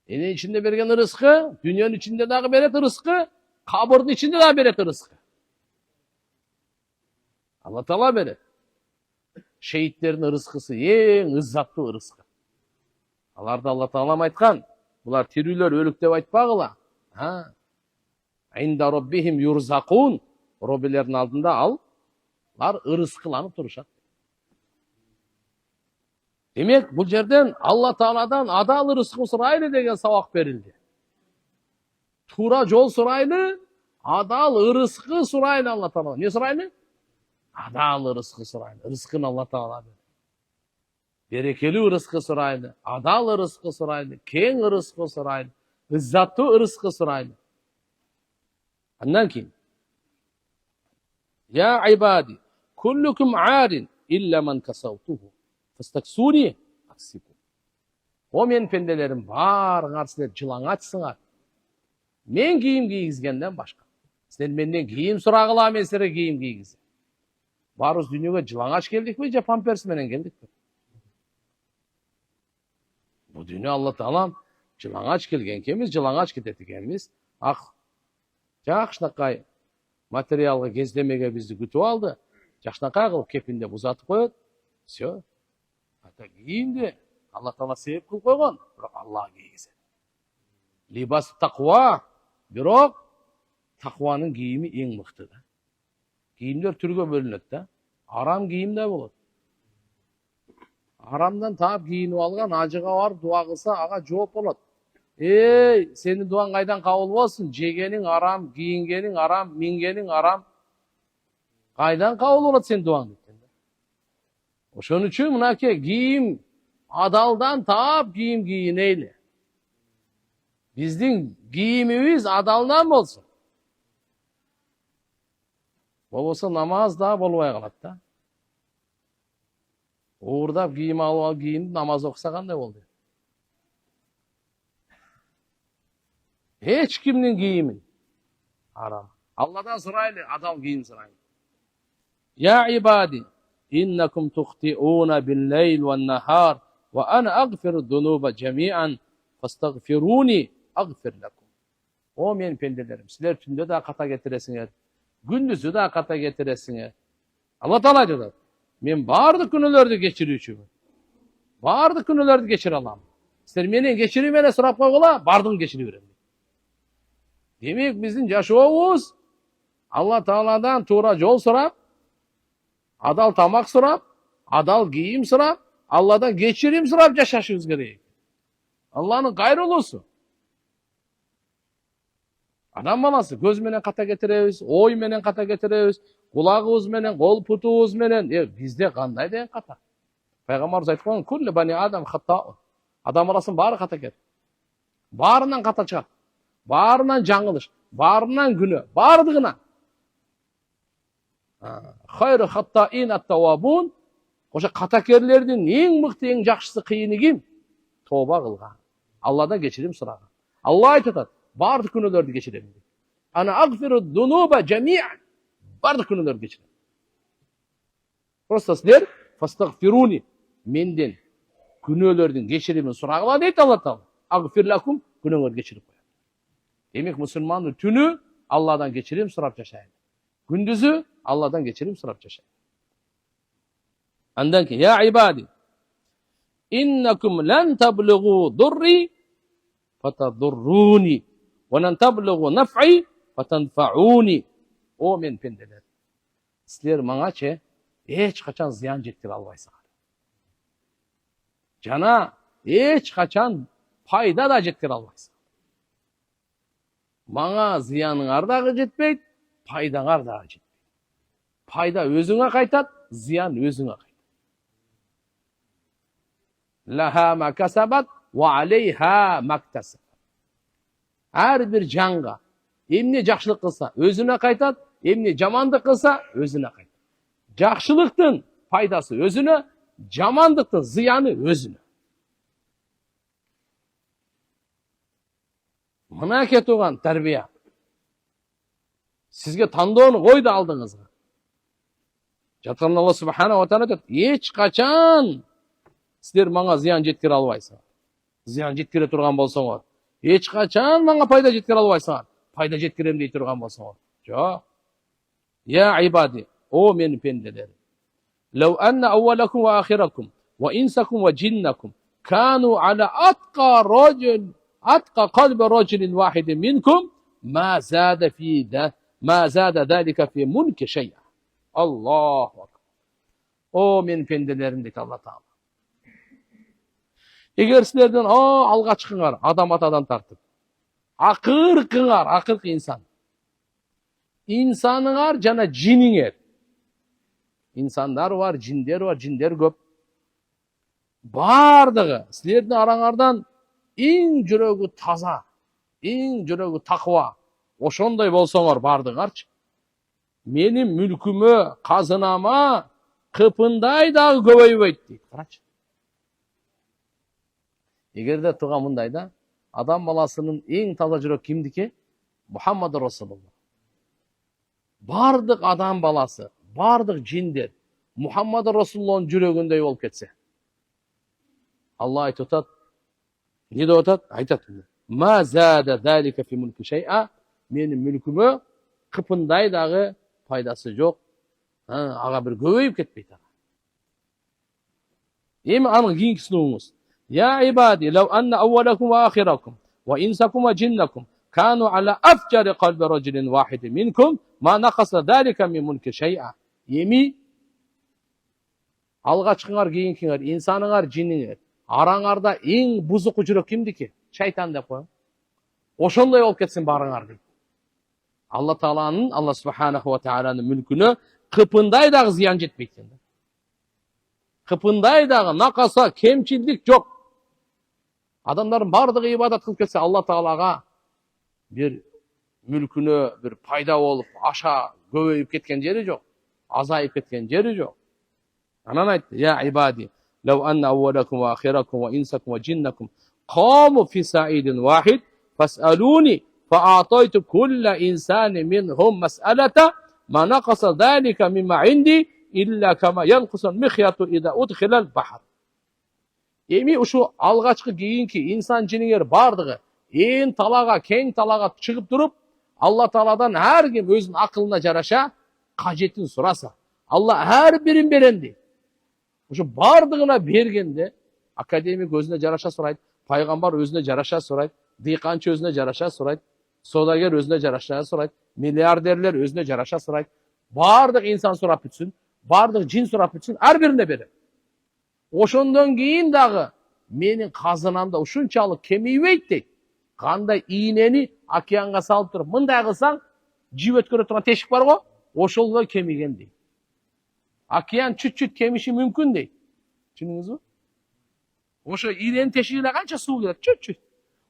A: Эненин ичинде берген ырыскы, дүйнөнүн ичинде дагы берет ырыскы, кабырдын ичинде дагы берет ырыскы. Allah Taala berет. Şehitlerin ырыскысы ең ыззаттуу ырыскы. Аларды Allah Taala айткан, булар тирүүлөр өлүк деп айтпагыла. Инда роббихим юрзакун. Роббилердин алдында алар ырыскыланып турушат. Демек, бул жерден Allah Taala'dan адал ырыскы сурайлы деген сабак берилди. Тура жол сурайлы, адал ырыскы сурайлы Allah Taala. Не сурайлы? Adal ырыскы сурайлы. Ырыскын Allah Taala берет. Берекелүү ырыскы сурайлы, адал ырыскы сурайлы, кең ырыскы сурайлы, ыззаттуу ырыскы сурайлы. Андан кийин, я ибади, куллукум арин илля ман касаутуху фастаксуни аксикум. О менин пенделерим, барыңар силер жылаңачсыңар. Мен кийим кийгизгенден башка. Силер менден кийим сурагыла, мен силерге кийим кийгизем. Барыбыз дүйнөгө жылаңач келдикпи же памперс менен келдикпи? Бул дүйнө Алла Таала жылаңач келген экенбиз, жылаңач кетет экенбиз. Жакшынакай материалга кездемеге бизди күтүп алды. Жакшынакай кылып кепиндеп узатып коет. Всё. Ата кийимди Алла Таала себеп кылып койгон, бирок Алла кийгизет. Либас таква, бирок такванын кийими эң мыкты да. Кийимдер түргө бөлүнөт да. Арам кийим да болот. Арамдан таап кийинип алган ажыга барып дуа кылса, ага жооп болот. Эй, сенин дуаң кайдан кабыл болсун? Жегениң арам, кийингениң арам, мингениң арам. Кайдан кабыл болот сенин дуаң дейт. Ошон үчүн мынакей кийим адалдан таап кийим кийинейли. Биздин кийимибиз адалдан болсун. Болбосо намаз да болбой калат да. Уурдап кийим алып кийинип намаз окуса кандай болду? Эч кимдин кийимин арам. Алладан сурайлы, адал кийим сурайлы. Я ибади, иннакум тухтиуна бил-лейл ван-нахар Ve ana agfiru dunuba jami'an fastagfiruni agfir lakum. O men pendelerim, sizler tünde de kata getiresiniz, gündüzü de kata getiresiniz. Allah Teala aytadi, men bardyk günlerdi geçirүүчүmүn. Bardyk günlerdi geçire alam. Sizler meni geçirip mene surap koygula, bardığını geçire berem. Demek bizdin yaşoobuz Allah Teala'dan tuğra yol surap, adal tamak surap, adal giyim surap, Allah'dan geçirim surap yaşaşыбыз керек. Allah'ın gayrılısı. Adam balası göz menen kata getirебиz, oy menen kata getirебиz, kulağыбыз menen, kol putubuz menen. Bizde kандай деген kata? Peygamberimiz aytқан, "Kullu bani adam hatta'un." Adam balasının bari kata ket. Barından kata çıkat. Barından жаңылыш, barından günü, bardığına. Hayru hatta'in at-tawwabun. Oşa katakerlerden en mıқты, en жақшысы кыйыны ким? Toba kılgan. Allah'dan geçirim sıragан. Allah aytadi, bardıq günülörді geçirem. Ana agfiru dunuba jami'an. Bardıq günülörді geçirem. Просто sizler fastagfiruni menden günölörдүн geçirimin suragıla deydi Allah Teala. Agfir lakum günöңөрдү geçirip koyar. Demek Müslümanın tünü Allah'dan geçirim surap yaşayın. Gündüzü Allah'dan geçirim surap yaşayın. Andan ki ya ibadi innakum lan tablughu durri fatadurruni ve lan tablughu naf'i fatanfa'uni. O men pendeler. Sizler maňaça hiç kaçan ziyan jetkire albaysınlar. Cana hiç kaçan payda da jetkire albaysınlar. Maňa ziyanıňar da jetpeyt, paydaňar da jetpeyt. Payda özüňe kaytat, ziyan özüňe kaytat. Laha ma kasabat ve aleyha maktasabat. Her bir canğa emne jakşılık kılsa özüne kaytat, emne jamandyk kılsa özüne kaytat. Jakşılıktın paydası özüne, jamandyktın ziyanı özüne. Mına ketugan terbiye. Sizge tandoonu koydu aldığınızga. Жатқан Allah Subhanahu wa Ta'ala hiç kaçan sizler maňa ziyan jetkire albaysınlar. Ziyan jetkire turgan bolsoňor, hiç kaçan maňa payda jetkire albaysınlar. Payda jetkirem dei turgan bolsoňor. Jok. Ya ibadi, o meni pendelerim. Law anna awwalakum wa akhirakum wa insakum wa jinnakum kanu ala atqa qalbi rajulin wahidin minkum ma zada zalika fi mulki shay'a. Allahu akbar. O men pendelerim deydi Allah Taala. Eger sizlerden alga çıkıňar, adam atadan tartıp, akırkı insan. İnsanıňar jana jiniňer. İnsanlar var, jinler köp. Bardygy sizlerden araňardan iň jüregi taza, iň jüregi takwa, oşondoy bolsoňor bardyňarçy. Menim mülkümü, kazınama, kıpınday dağı köböýbeyt deydi. Karaçı. Egerde tuğa mundayda, adam balasının en taza jürek kimdiki? Muhammed Rasulullah. Bardyk adam balası, bardyk jinler, Muhammed Rasulullah'ın jüregündey bolup ketse. Allah aytat, ne de aytat. Ma zada zalika fi mulki şey'a. Menim mülkümü kıpınday dağı paydası yok. Ağa bir köbeyip ketpeyt. Emi anyň giňkisini oňuz. Ya ibadi law anna awwalakum wa akhirakum wa insakum wa jinnakum kanu ala afjari qalbi rajulin wahidin minkum ma naqasa zalika min mulki shay'a. Emi alga çıkıňar giňkiňer, insanyňar, jinniňer, araňarda eň buzuky jürek kimdiki? Şaytan dep koýun. Oşondoy bolup ketsin baryňar deydi. Allah Teala'nın, Allah Subhanahu wa Ta'ala'nın mülkünü kıpınday dağı ziyan jetmeyken. Kıpınday dağı nakasa, kemçillik yok. Adamların bardığı ibadat kılıp ketse Allah Teala'ga bir mülkünü bir payda olup aşağı göbeyip ketken jeri yok. Azayıp ketken jeri yok. Anan aytdı, ya ibadi, law anna awwalakum wa akhirakum wa insakum wa jinnakum qamu fi sa'idin wahid fas'aluni فأعطيت كل إنسان منهم مسألة ما نقص ذلك مما عندي إلا كما ينقص المخيط إذا أدخل البحر. Эми ушу алгачкы кийинки инсан жинигер бардыгы ээн талага, кең талага чыгып туруп, Алла Тааладан ар ким өзүнүн акылына жараша кажетин сураса, Алла ар бирин берен дейт. Ушу бардыгына бергенде академик өзүнө жараша сурайт, пайгамбар өзүнө жараша сурайт, дыйканчы өзүнө жараша сурайт, содагер өзүнө жараша сурайт, миллиардерлер өзүнө жараша сурайт. Бардык инсан сурап бүтсүн, бардык жин сурап бүтсүн, ар бирине берет. Ошондон кийин дагы менин казынамда ушунчалык кемейбейт дейт. Кандай ийнени океанга салып туруп, мындай кылсаң, жип өткөрө турган тешик бар го, ошол кемиген дейт. Океан чүт-чүт кемиши мүмкүн дейт. Түшүндүңүзбү? Ошо ийненин тешигине канча суу кирет? Чүт-чүт.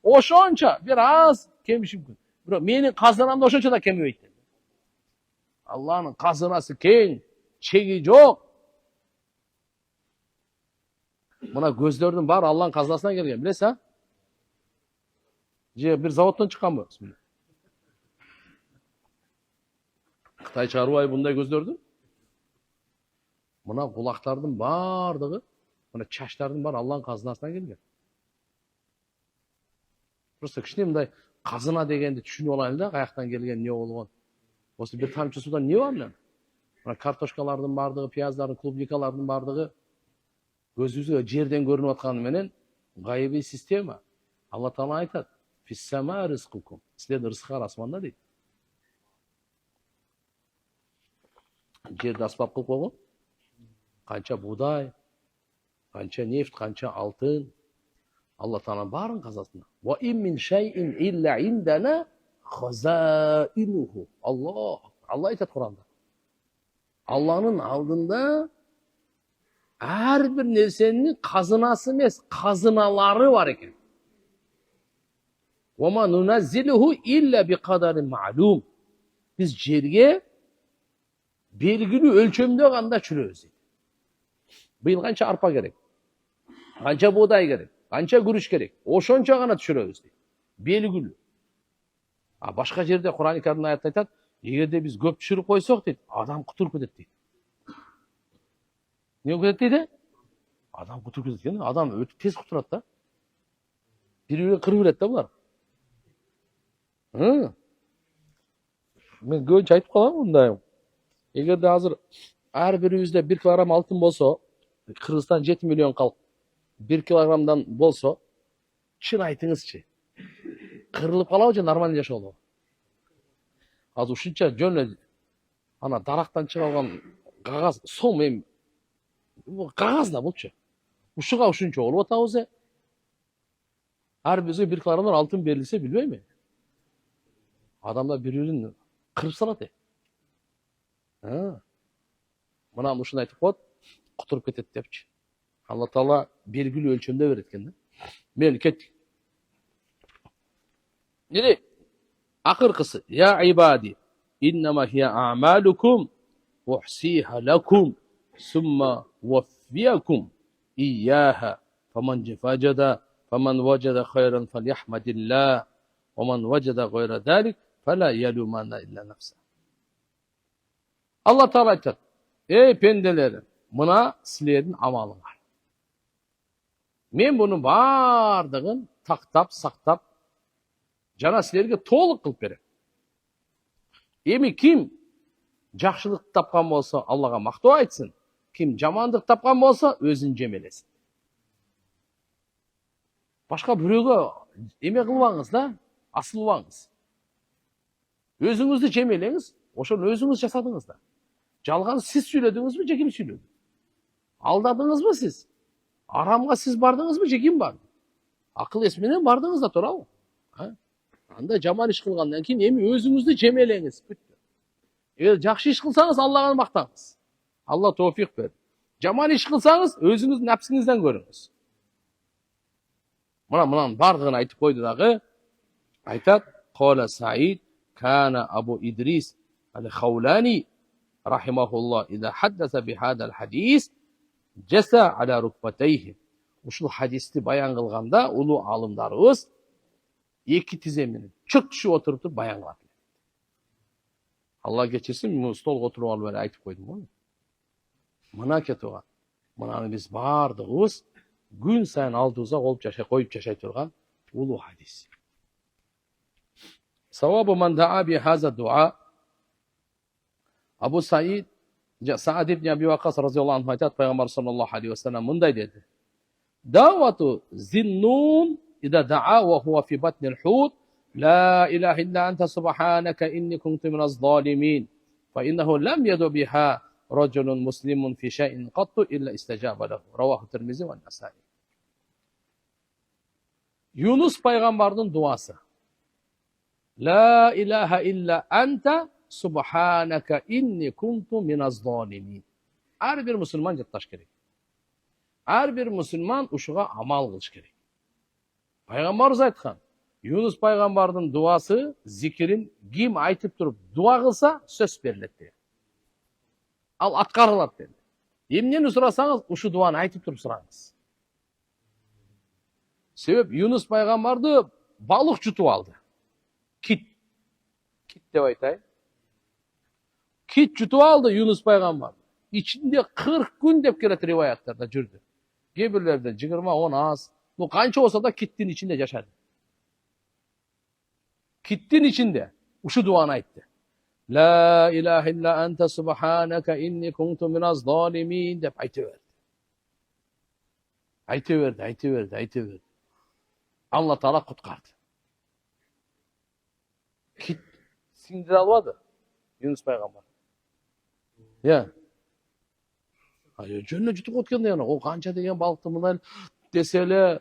A: Ошончо бир аз кемиши мүмкүн. Бирок менин казынамда ошончо да кемебейт дейт. Алланын казынасы кең, чеги жок. Мына көздөрдүн баары Алланын казынасынан келген, билесиз, а? Же бир заводдон чыкканбы? Кытай чыгарбайбы мындай көздөрдү? Мына кулактардын бардыгы, мына чачтардын баары Алланын казынасынан келген. Просто кичине мындай казына дегенди түшүнүп алайлы да, каяктан келген, эмне болгон. Осы бир тамчы суудан эмне бар мен? Мына картошкалардын бардыгы, пияздардын, клубникалардын бардыгы көзүбүзгө жерден көрүнүп атканы менен гайбий система. Алла Таала айтат: "Фиссама ризкукум." Силердин рызкыңар асманда дейт. Жерди аспап кылып койгон. Канча будай, канча нефть, канча алтын. Алла Тааланын баарын казасында. Ва ин мин шайин илля индана хазаинуху. Аллах. Алла айтат Куранда. Алланын алдында ар бир нерсенин казынасы эмес, казыналары бар экен. Ва ма нуназзилуху илля биқадарин ма'лум. Биз жерге белгилүү өлчөмдө гана түшүрөбүз дейт. Быйыл канча арпа керек, канча буудай керек, канча күрүч керек, ошончо гана түшүрөбүз дейт. Белгилүү. А башка жерде Кур'ан-ы Каримде аят айтат, эгерде биз көп түшүрүп койсок дейт, адам кутуруп кетет дейт. Не кетет дейт? Адам кутуруп кетет экен. Адам өтө тез кутурат да. Бири-бири кырып берет да булар. Мен көбүнчө айтып калам мындай. Эгерде азыр ар бирибизде 1 килограмм алтын болсо, Кыргызстан 7 миллион калк 1 килограммдан болсо, чын айтыңызчы. Кырылып калабы же нормально жашоолу? Азыр ушунча жөн ана дарактан чыгарылган кагаз, сом эми кагаз да булчу. Ушуга ушунча болуп атабыз. Ар бизге 1 килограммдан алтын берилсе билбейм. Адамдар бири-бирин кырып салат. Мына ушуну айтып коет, кутуруп кетет депчи. Алла Таала белгилүү өлчөмдө берет экен да. Мен кеттик. Неде? Акыркысы, я ибади, иннама хия а'малукум ухсиха лакум сумма уаффиякум ияха фаман ваджада хайран фалихмадилlah ва ман ваджада гайра залик фала ялуманна илля нафса. Алла Таала айтат: "Ey пенделер, мына силердин амалыңар. Мен бунун бардыгын тактап, сактап, жана силерге толук кылып берем. Эми ким жакшылык тапкан болсо, Аллага мактоо айтсын. Ким жамандык тапкан болсо, өзүн жемелесин." Башка бирөөгө эме кылбаңыз да, асылбаңыз. Өзүңүздү жемелеңиз, ошону өзүңүз жасадыңыз да. Жалган сиз сүйлөдүңүзбү же ким сүйлөдү? Алдадыңызбы сиз? Арамга сиз бардыңызбы же ким барды? Акыл эс менен бардыңыз да туурабы? Анда жаман иш кылгандан кийин эми өзүңүздү жемелеңиз. Эгер жакшы иш кылсаңыз, Аллага мактаңыз. Алла тофик берди. Жаман иш кылсаңыз, өзүңүздүн напсиңизден көрүңүз. Мынанын бардыгын айтып койду дагы. Айтат: "Кала Саид кана Абу Идрис ал-Хавлани рахимахуллах ида хаддаса бихадал хадис жаса аля рукбатайхи." Ушул хадисти баян кылганда улуу алымдарыбыз эки тизе менен чөк түшүп отуруп баян кылат. Алла кечирсин, столго отуруп алып эле айтып койдум го. Мына кетип калат. Мынаны биз бардыгыбыз күн сайын алдыбызга коюп жашай турган улуу хадис. Савабу ман да'a би хаза дуа. Абу Саид Саад ибн Аби Вакас разияллаху анху айтат, пайгамбар саллаллаху алейхи ва саллям мындай деди: Давату зиннун ида да'a ва хува фи батнил хут ла илаха илля анта субханака инни кунту миназ залимин фа иннаху лам яду биха раджулун муслимун фи шай'ин қатту илля истажаба лаху. Раваху Тирмизи ва Насаи. Юнус пайгамбардын дуасы. Ла илаха илля анта Subhanaka inni kuntu minaz zalimin. Her bir Müslüman jатташ керек. Her bir Müslüman ушуга амал кылыш керек. Пайгамбарыбыз айткан, Юнус пайгамбардын дуасы, зикирин ким айтып туруп дуа кылса, сөз берилет деген. Ал аткарылат dedi. Эмнени сурасаңыз, ушу дуаны айтып туруп сураңыз. Себеп Юнус пайгамбарды балык жутуп алды. Кит деп айтайын. Kit jutup aldı Yunus Peygamber. İçinde 40 gün dep kelет rivayatlarda жүрдü. Gebirlerde 20-10 az. Bu kança olsa da kittin içinde yaşadı. Kittin içinde. Uşu duanı ayttı. La ilahe illa ente subhanaka inni kuntu minaz zalimin dep aytıverdi. Aytıverdi. Allah Teala kutkardı. Kit sindire almadı Yunus Peygamber. Ya. Жөнүнө жутуп өткөн яна. О канча деген балыкты мындай десе эле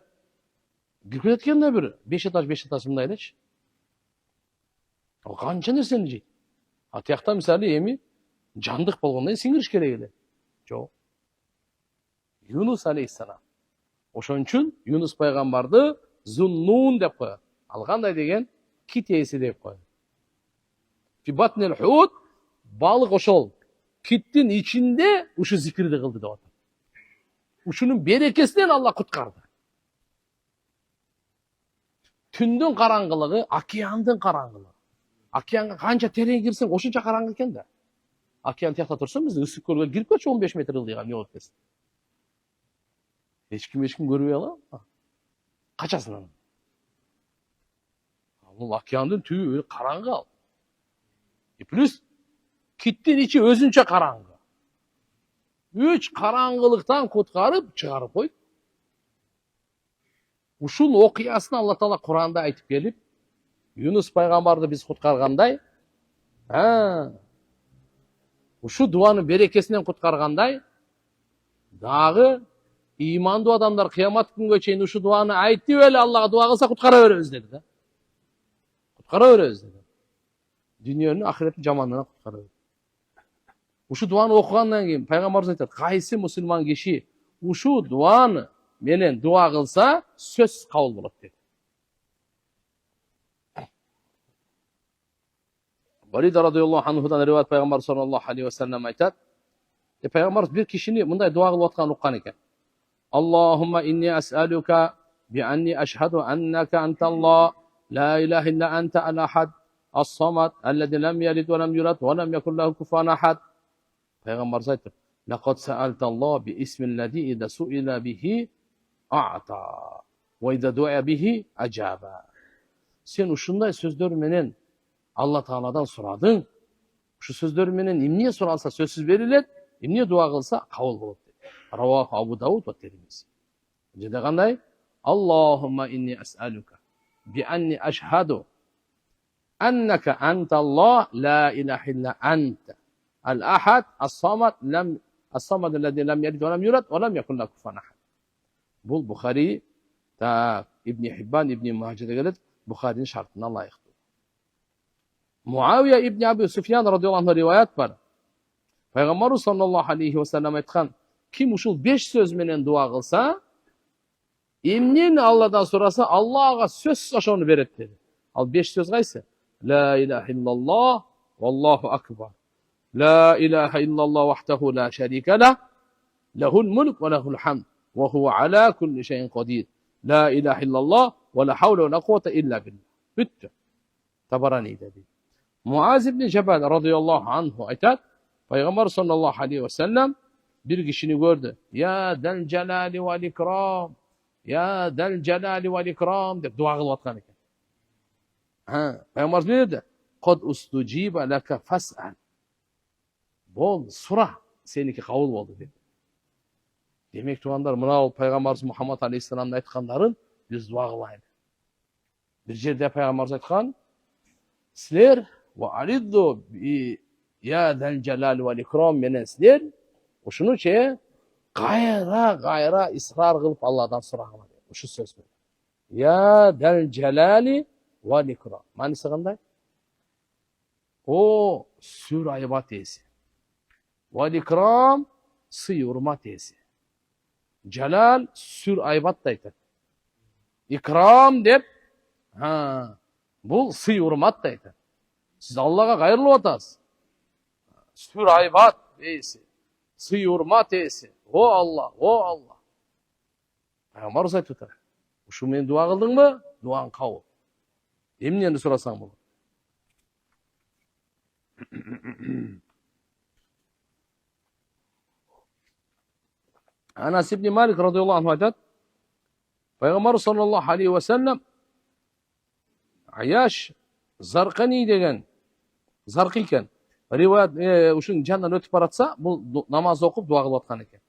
A: кирип кеткен да бир 5 этаж мындай элечи. О канча нерсени жейт. А тиякта мисалы эми жандык болгондон сиңириш керек эле. Жок. Юнус алейхиссалам. Ошон үчүн Юнус пайгамбарды Зуннун деп коет. Ал кандай деген кит ээси деп коет. Фибатнил хут балык ошол Kittin içinde uşu zikirdi kıldı da orada. Uşunun berekesinden Allah kutkарды. Tündün karangılığı, akiyandın karangılığı. Akiyanga kança tereye girsin, oşunca karangı eken de. Akiyan tiyakta tursun biz ısık körgel girip kaç 15 metre ıldıyan ne olup desin. Hiç kim görüyor lan. Kaçasın hanım. Bu akiyandın tüyü karangı al. Plus Kittin içi özünçe karangı. 3 karangılıktan kutkarıp çıkarıp koydu. Ушул окуясын Алла Таала Куранда айтып келип, Юнус пайгамбарды биз куткаргандай, ушу дуанын берекесинен куткаргандай, дагы имандуу адамдар кыямат күнгө чейин ушу дуаны айтып эле Аллага дуа кылса куткара беребиз деди да. Куткара беребиз деди. Дүйнөнүн ахиреттин жамандыгынан куткара беребиз. Uşu duanı okugandan keyin Peygamberimiz aytат, kaysi Müslüman kişi uşu duanı menen dua kılsa söz kabul bolot dedi. Barida radıyallahu anhudan rivayet Peygamber sallallahu aleyhi ve sellem aytат. Peygamberimiz bir kişini mınday dua kılıp atkan ukkan eken. Allahumma inni es'aluka bi anni eşhedü enneke entallah la ilahe illa ente el-ahad as-samad ellezî lem yelid ve lem yulad ve lem yekun lehu kufuven ahad. Peygamberimiz aytır. Laqad sa'altallah bi ismillazi idza su'ila bihi a'ta ve idza du'a bihi acaba. Sen uşunday sözler menen Allah Taala'dan soradın. Şu sözler menen emniye soralsa sözsüz verilet, emniye dua kılsa kabul bolot dedi. Ravahu Abu Davud ve Tirmizi. Jede kanday? Allahumma inni es'aluka bi anni eşhedü enneke entallah la ilahe illa ente el-ahad as-samad as-samad ellezî lem yelid ve lem yulad ve lem yekun lehu kufuven ahad. Bu Bukhari ta İbn Hibban İbn Mace'de gelir. Bukhari'nin şartına layıktır. Muaviye İbn Abi Süfyan radıyallahu anh rivayet var. Peygamber sallallahu aleyhi ve sellem aytkan, kim uşul 5 söz menen dua kılsa, emnin Allah'dan sorasa Allah'a söz aşağını veret dedi. Al 5 söz kaysa? La ilahe illallah vallahu akbar. La ilahe illallah vahdehu la şerike lah. Lehul mulk ve lehul hamd. Ve huve ala kulli şeyin kadir. La ilahe illallah ve la havle ve la kuvvete illa billah. Bitti. Tabarani dedi. Muaz ibn Cebel radıyallahu anhu aytat. Peygamber sallallahu aleyhi ve sellem bir kişini gördü. Ya del celali vel ikram. Ya del celali vel ikram deb duo kılıp atkan eken. Peygamberimiz ne dedi? Kod ustucibe leke fes'el. Bol, sura, seniki kabul oldu dedi. Demek tuğanlar, mına Peygamberimiz Muhammed Aleyhisselam'ın aytkanların biz dua kılaydı. Bir yerde Peygamberimiz aytkan, sizler ve aliddu ya del celali vel ikram menen sizler, uşunu gayra ısrar kılıp Allah'tan sorağılar. Şu söz böyle. Ya del celali vel ikram. Manisi qanday? O sür aybat esi. Vel ikram sıy hurmat esi. Celal sür aybat da aytadi. İkram dep bu sıy hurmat da aytadi. Siz Allah'a gayırlı otasız. Sür aybat esi. Sıy hurmat esi. O Allah, o Allah. Peygamberimiz aytып отыр. Şu men dua kıldın mı? Duan kabul. Emniyeni sorasan bunu. Anas ibn Malik radıyallahu anh aytadi. Peygamber sallallahu aleyhi ve sellem Ayaş Zarqani degen zarqi eken. Rivayet uşun jandan ötüp baratsa bu namaz okup dua kılıp atkan eken.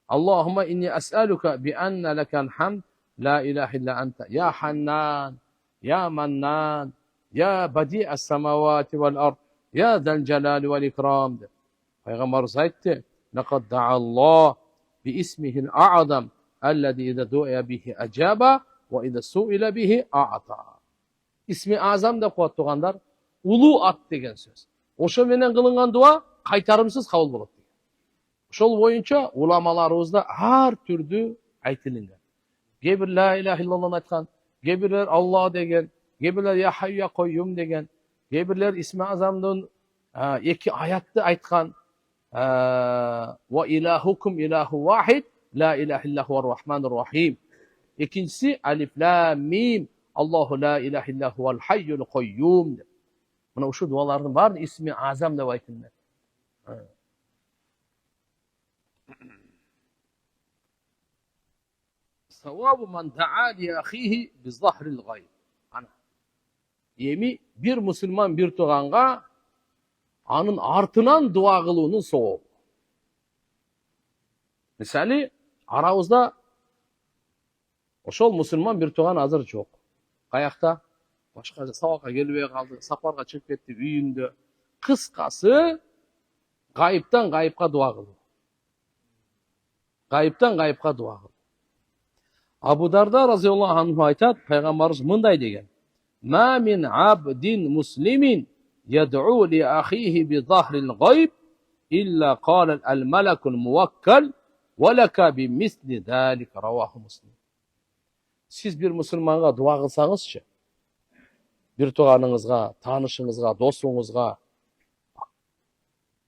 A: Allahumma inni es'aluka bi enne lekel hamd la ilahe illa ente ya Hannan ya Mannan ya badi'es semavati vel ard ya del celali vel ikram. Peygamberimiz aytdı. Laqad da'allah bi ismihil a'zam ellezî ize du'a bihi ecaba ve ize su'ile bihi a'ta. İsmi azam da kuat tuğanlar ulu at degen söz. Oşo menen kılıngan dua kaytarımsız kabul bolot. Şol boyunca ulamalarımızda her türlü aytılıngan. Gebir la ilahe illallah aytkan, gebirler Allah degen, gebirler ya hayy ya koyyum degen, gebirler ismi azamdın iki ayatты aytkan. Ve ilahukum ilahu vahid, la ilahe illahu rahmanir-rahim. İkincisi alif lam mim. Allahu la ilahe illahu vel hayyul koyyum. Buna şu duaların var ismi azam da aytılır. Sevabu men da'a li ahihi bi zahril gayb. Ana. Yemi bir Müslüman bir tuğanğa anın artınan dua kılığının soğuğu. Misali aramızda oşol Müslüman bir tuğan hazır çok. Kayakta başka sabaka gelmeye kaldı, safarga çıkıp gitti üyünde. Kıskası gayipten gayipka dua kılıyor. Gayipten gayipka dua kılıyor. Abu Darda razıyallahu anh aytadi, Peygamberimiz mınday degen. Ma min abdin muslimin yed'u li ahihi bi zahril gayb illa qala el melekul muvakkal ve laka bi misli zalik ravahu Muslim. Siz bir Müslümana dua kılsanızça, bir tuğanınızga, tanışınızga, dostuңuzga,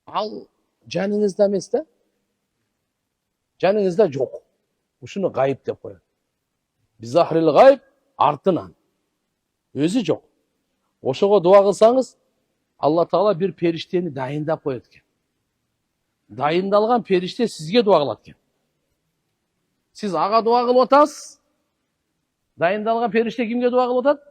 A: al canınızda emes de, canınızda yok. Uşunu gayip dep koyat. Bizahril gayb artынан. Özü yok. Oşoga dua kılsanız, Allah Taala bir perişteni dayındap koyat eken. Dayındalgan perişte sizge dua kılat eken. Siz aga dua kılıp otasız. Dayındalgan perişte kimge dua kılıp otat?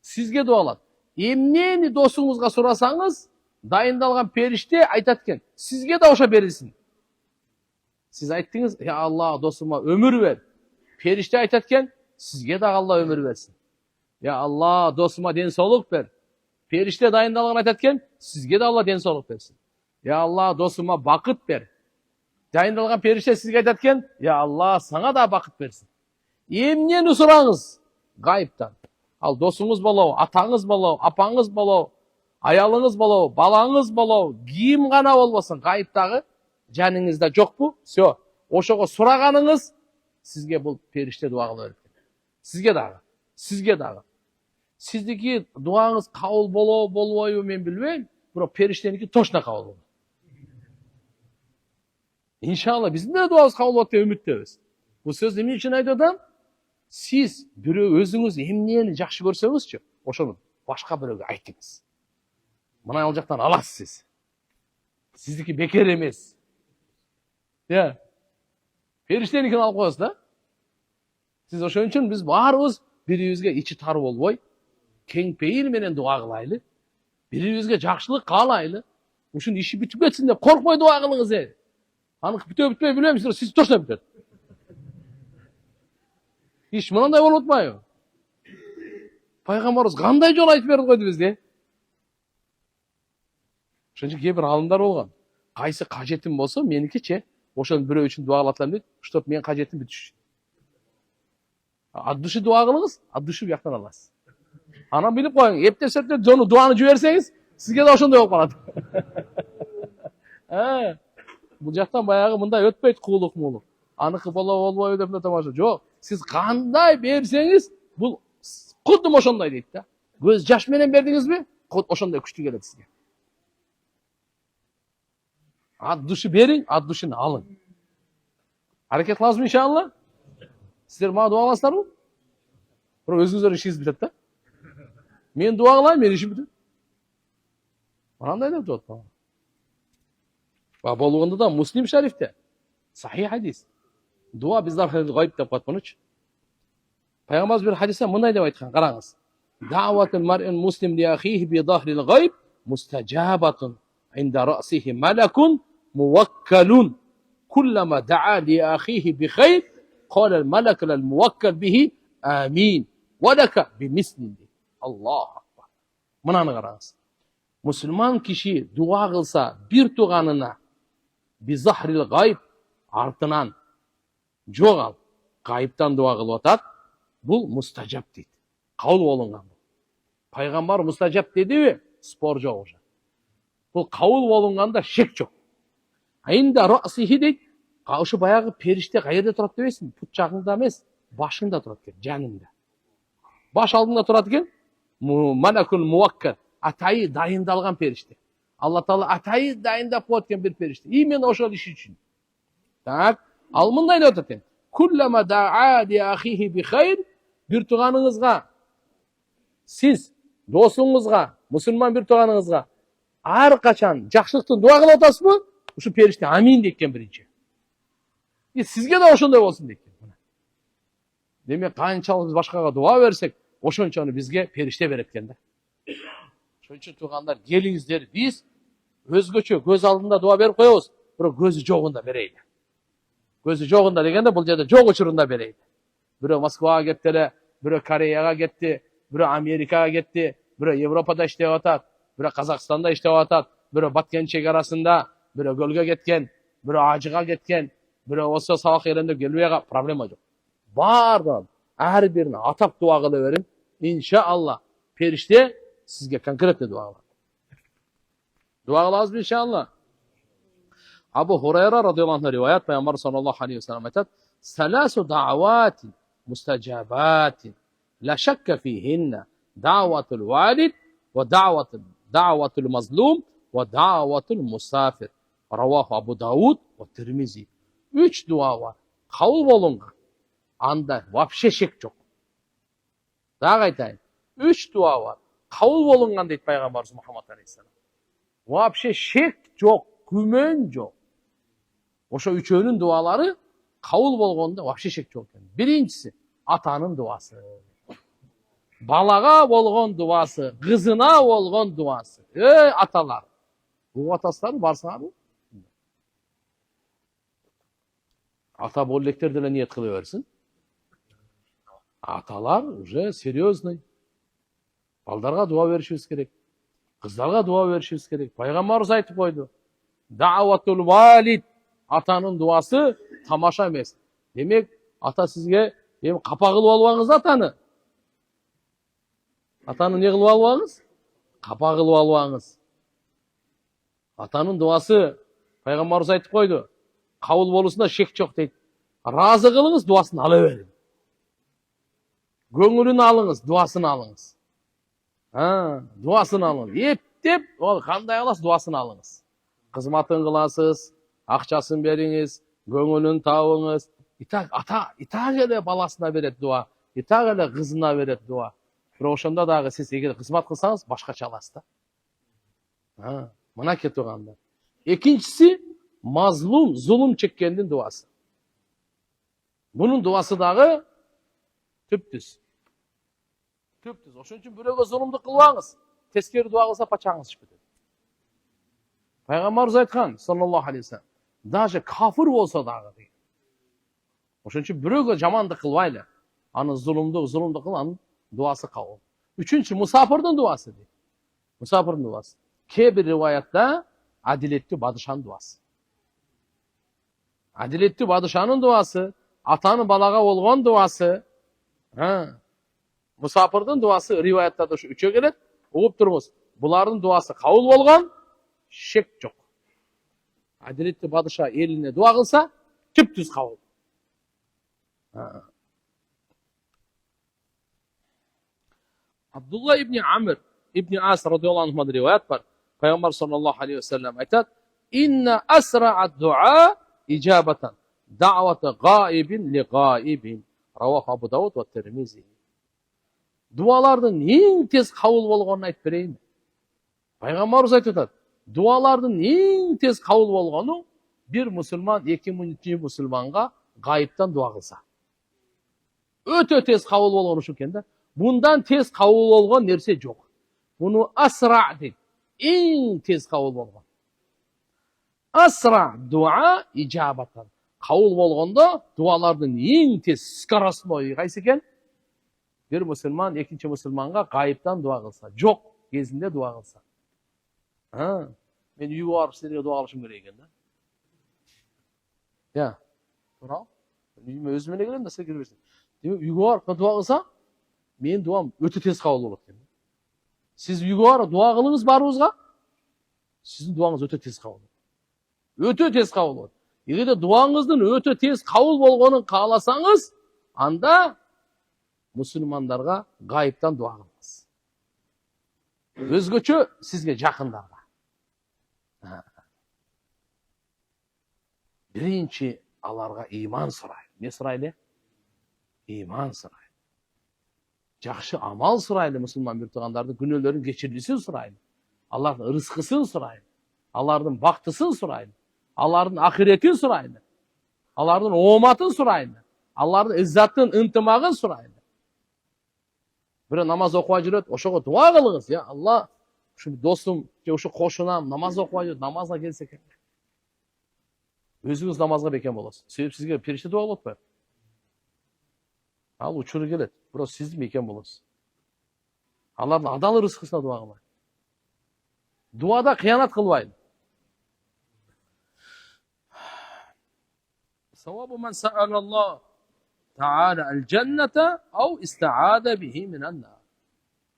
A: Sizge dua kılat. Emneni dosuңuzga sorasanız, dayındalgan perişte aytat eken. Sizge de oşa berilsin. Siz ayttınız, ya Allah dostuma ömür ver. Perişte aytat eken, sizge de Allah ömür versin. Ya Allah dostuma densoluk ver. Perişte dayındalgan aytat eken, sizge de Allah densoluk versin. Ya Allah dostuma bakıt ver. Dayındalgan perişte sizge aytat eken, ya Allah sana da bakıt versin. Emneni soraңыз gayiptan. Al dosuңuz bolou, ataңыз bolou, apaңыз bolou, ayalыңыз болou, балаңыз болou, ким гана болбосун, гайыптагы жаныңызда жокпу? Всё. Ошого сураганыңыз сизге бул периште дуа кыла берет. Сизге дагы. Сиздики дуаңыз кабыл болобу, болбойбу мен билбейм, бирок периштеники точно кабыл болот. Иншалла биздин да дуабыз кабыл болот деп үмүттөбүз. Бул сөздү эмне үчүн айтып атам? Siz biri özünüz emniyeni жақшы көрсеңізчі, ошону башка бирөөгө айтыңыз. Мына ал жактан аласыз сиз. Сиздики бекер эмес. Я. Периштеникин алып коесуз да. Siz ошон үчүн биз баарыбыз бирибизге ичи тар болбой, кең пейил менен дуа кылайлы. Бирибизге жакшылык каалайлы. Ушунун иши бүтүп кетсин деп коркпой дуа кылыңыз. Аныкы бүтөбү бүтпөй билбейм, сиз точно бүтөт. Иш мындай болуп атпайбы? Пайгамбарыбыз кандай жол айтып берди койду бизге? Ошон үчүн кээ бир алымдар болгон. Кайсы кажетим болсо, меникичи, ошону бирөө үчүн дуа кылып атам дейт, чтоб менин кажетим бүтүшүн. От души дуа кылыңыз, от души бияктан аласыз. Анан билип коюң, эптеп-септеп жону дуаны жиберсеңиз, сизге да ошондой болуп калат. Бул жактан баягы мындай өтпөйт куулук-муулук. Аныкы болбойбу деп тамаша. Жок, сиз кандай берсеңиз, бул кудум ошондой дейт да. Көз жаш менен бердиңизби, ошондой күчтүү келет сизге. От души бериң, от душини алың. Аракет кыласызбы иншалла? Сиздер мага дуа кыласыздарбы? Бирок өзүңүздөр ишиңиз бүтөт да. Мен дуа кылайын, менин ишим бүтөт. Мынандай деп жатат. Болугунда да Муслим шарифте сахih хадис. Дуа биздер гайып деп коет мунучу. Пайгамбарыбыз бир хадисте мындай деп айткан, караңыз. Даъватул мар'ин муслим ли ахихи би захрил гайб мустажабатун инда ра'сихи малакун муwakkalun. Kullama da'a li akhihi bi khayr qala al malak lil muwakkal bihi amin. Wa laka bi mislin. Allahu akbar. Мынаны караңыз. Мусулман киши дуа кылса бир туганына би захрил гайб артынан жогал гайыптан дуа кылып атат. Бул мустажаб дейт. Кабыл болунган. Пайгамбар мустажаб дедиби? Спор жок уже. Бул кабыл болунганда шек жок. Айында раъсихи дейт. Ошо баягы периште каерде турат дебейсиңби? Пут жагыңда эмес, башыңда турат экен, жаныңда. Баш алдыңда турат экен. Малакул муwakкал, атайы дайындалган периште. Алла Таала атайы дайындап коет экен бир периште. Именно ошол иш үчүн. Так, ал мындай деп атат экен. Kullama da'a li akhihi bi khayr, bir tuganыңызга, сиз досуңузга, мусулман бир туганыңызга ар качан жакшылыктын дуа кылып атасызбы? Ушу периште амин дейт экен биринчи. Сизге да ошондой болсун дейт экен. Демек канчалык биз башкага дуа берсек, ошончону бизге периште берет экен да. Ошон үчүн тугандар, келиңиздер, биз өзгөчө көз алдында дуа берип коебуз, бирок көзү жогунда берейли. Көзү жогунда дегенде бул жерде жок учурунда берейли. Бирөө Москвага кетти эле, бирөө Кореяга кетти, бирөө Америкага кетти, бирөө Европада иштеп атат, бирөө Казакстанда иштеп атат, бирөө Баткен чек арасында, бирөө көлгө кеткен, бирөө ажыга кеткен, бирөө осо сабак жеринде келбей проблема жок. Бардыгын ар бирине атап дуа кыла бериң. Иншалла периште сизге конкретно дуа кылат. Дуа кылабызбы иншалла? Абу Хурайра радıyallahu anh rivayet Peygamber sallallahu aleyhi ve sellem aytat: "Salasu da'awati mustajabatin la şakka fihinna da'vatul valid ve da'vatul mazlum ve da'vatul musafir." Ravahu Abu Davud ve Tirmizi. 3 dua var. Kabul bolungan. Anda vapşe şek yok. Daha aytayım. 3 dua var. Kabul bolungan deyip Peygamberimiz Muhammed Aleyhisselam. Vapşe şek yok, gümen yok. Oşo üçöөнүн duaları kabul bolgонда vapşe şek yok. Birincisi atanın duası. Balaga bolgon duası, kızına bolgon duası. Atalar. Bu atasları barsana bu. Ата боллектер деле ниет кыла берсин. Аталар уже серьезный. Балдарга дуа беришибиз керек. Кыздарга дуа беришибиз керек. Пайгамбарыбыз айтып койду. Даъватул валид, атанын дуасы тамаша эмес. Демек, ата сизге капа кылып албаңыз атаны. Атаны не кылып албаңыз? Капа кылып албаңыз. Атанын дуасы Пайгамбарыбыз айтып койду. Kabul bolusunda şek çok deyip. Razı kılınız, duasını alıverin. Gönlünü alınız, duasını alınız. Duasını alınız. Yep, kanday alas, duasını alınız. Kızmatın kılasız, akçasını beriniz, gönlünü tavınız. İta gele balasına veret dua. İta gele kızına veret dua. Roşanda dağı siz eğer kızmat kılsanız başka alasız da. Mına ketuğanda. İkincisi, mazlum, zulüm çekkenin duası. Bunun duası dağı Түптүз. Түптүz. Ошон үчүн бирөөгө зулумдук кылбаңыз. Тескери дуа кылса пачаңыз чыгып кетет. Пайгамбарыбыз айткан, саллаллаху алейхи вассалам, даже кафир болсо дагы деген. Ошон үчүн бирөөгө жамандык кылбайлы. Аны зулумдук кыл, анын дуасы кабыл. Үчүнчү мусафирдин дуасы дейт. Мусафирдин дуасы. Кээ бир риваятта адилеттүү бадышанын дуасы. Адилеттүү бадышанын дуасы, атанын балага болгон дуасы, мусафирдин дуасы риваяттарда ушу үчөө келет. Угуп туруңуз. Булардын дуасы кабыл болгон, шек жок. Адилеттүү бадыша элине дуа кылса, түптүз кабыл. Абдулла ибн Амр ибн Ас радиаллаху анхудан риваят бар. Пайгамбар саллаллаху алейхи вассалам айтат: "Инна асра'a дуа ижабатан, да'вата гаибин ли гаибин." Раваху Абу Дауд ва Тирмизи. Дуалардын эң тез кабыл болгонун айтып берейин. Пайгамбарыбыз айтып атат: дуалардын эң тез кабыл болгону бир мусулман 2000 мусулманга гайыптан дуа кылса. Өтө тез кабыл болгон ушул экен да. Bundan tez kabul olgan nerse yok. Bunu asra deyip, en tez kabul olgan. Asra dua icabatan. Kabul olganda dualardan en tez skarasını kaysı eken? Bir Müslüman, ikinci Müslümanga gayipten dua kılsa. Yok gezinde dua kılsa. Ben uygu varıp sizlere dua kılışım gereken de. Ya. Doğru. Ben özüme ne geleyim de size girmesin. Uygu varıp dua kılsa, men duam öte tez kabul olur. Siz uygu var, dua kılınız barınızga, sizin duanız öte tez kabul olur. Öte tez kabul olur. Eğer de duanızdan öte tez kabul bolgonun kalasanız, anda Müslümanlarga gayipten dua kılınız. Özgöçö sizge jakınlarga. Birinci alarga iman suraylı. Ne suraylı? İman suraylı. Жақшы амал сұрайлы мұсылман бір туғандардың күнәлерін кешірілсін сұрайлы. Аллардың рызқысын сұрайлы. Аллардың бақтысын сұрайлы. Аллардың ақиретін сұрайлы. Аллардың оматын сұрайлы. Аллардың иззатын ынтымағын сұрайлы. Бір намаз оқуға жүреді, ошоға дуа қылыңыз. Я Алла, şu досым, şu қошынам намаз оқуға жүреді, намазға келсе екен. Өзіңіз намазға бекем боласыз. Себеп сізге періште дуа қылып Ал учуру келет. Бирок сиз мекен болосуз. Алардын адал рызкысына дуа кылбайт. Дуада кыянат кылбайт. Савабу ман са'ала Аллах та'ала аль-джанната ау иста'ада бихи минан-нар.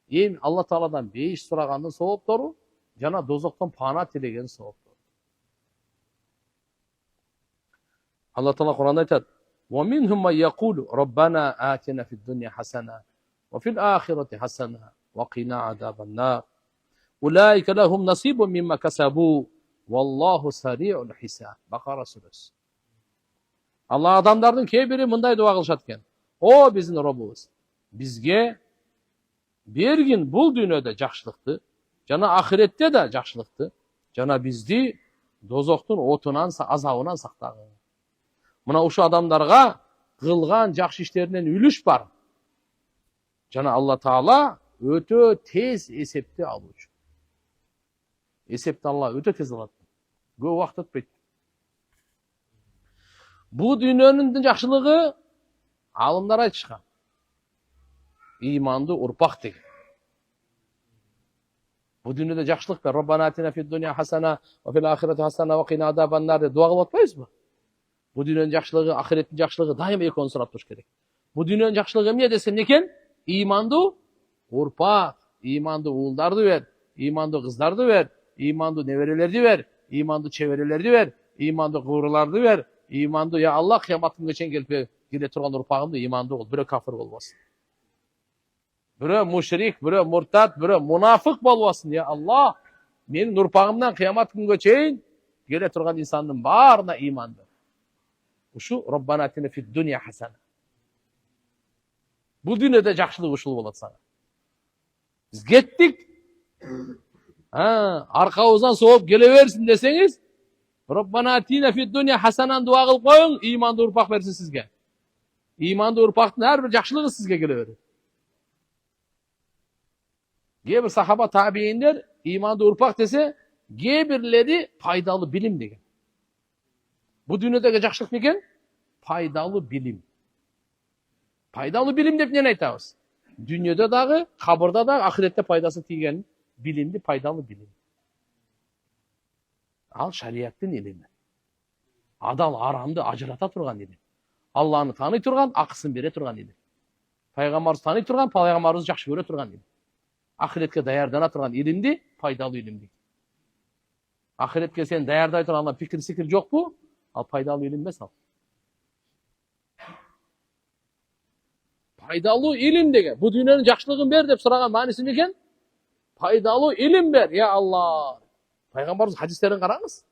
A: Эми Алла Тааладан бейиш сурагандын сабаптору жана дозоктон пана тилеген сабаптору. Алла Таала Кур'анда айтат: ومنهم من يقول ربنا آتنا في الدنيا حسنة وفي الآخرة حسنة وقنا عذاب النار أولئك لهم نصيب مما كسبوا والله سريع الحساب. Bakara suresi. Allah adamların kebiri mınday dua kılışatken. O bizim Rabbimiz. Bizge bir gün bul dünyada жақшылықты, жана ахиретте de жақшылықты, жана bizdi dozoktun otunan azabынан сактагын. Мына ушу адамдарга кылган жакшы иштеринен үлүш бар. Жана Алла Таала өтө тез эсепти алуучу. Эсепти Алла өтө тез алат. Көп убакыт өтпөйт. Бул дүйнөнүн жакшылыгы алымдар айтышкан. Иманды урпак деген. Бул дүйнөдө жакшылык бар. Роббана атина фид дуня хасана ва фил ахирати хасана ва кина азабан-нар деп дуа кылып атпайбызбы? Bu dünyanın жақшылығы, ақиреттің жақшылығы дайым екенін сұрап тұрыш керек. Bu dünyanın жақшылығы эмне десем некен? Иманды урпак, иманды уулдарды бер, иманды кыздарды бер, иманды неберелерди бер, иманды чеберелерди бер, иманды кууруларды бер, иманды я Алла кыямат күнгө чейин келе турган урпагымды иманды кыл, бирөө кафир болбосун. Бирөө мушрик, бирөө муртат, бирөө мунафык болбосун. Я Алла, менин урпагымдан кыямат күнгө чейин келе турган инсандын баарына иман бер. Uşu Rabbana atina fid dunya hasana. Bu dünyada жақшылык ушул болот сага. Biz kettik. Аркабыздан соғып келе берсин десеңиз, Rabbana atina fid dunya hasanan дуа кылып коюң, иманды урпак берсин сизге. İmanды ұрпақтың әрбір жақсылығы сізге келе береді. Кейбір сахаба табииндер imanды ұрпақ десе, кейбірлері пайдалы білім деген. Bu dünyadagi жақсылық не екен? Пайдалы білім. Пайдалы білім деп нені айтамыз? Дүниеде дағы, қабырда дағы, ақиретте пайдасы тиген білімді пайдалы білім. Ал шариаттың илimi. Адал арамды ажырата тұрған илим. Алланы тани тұрған, ақысын бере тұрған илим. Пайғамбарымызды тани тұрған, пайғамбарымызды жақсы көре тұрған илим. Ақиретке даярдана тұрған илимді пайдалы илим дейді. Ақиретке сен даярдай тұрған пікір-сікір жоқ бұл, ал пайдалы илим емес ал. Пайдалы илим деген. Бұл дүниенің жақсылығын бер деп сұраған мәнісі не екен? Пайдалы илим бер, я Алла. Пайғамбарымыз хадистерін қараңыз.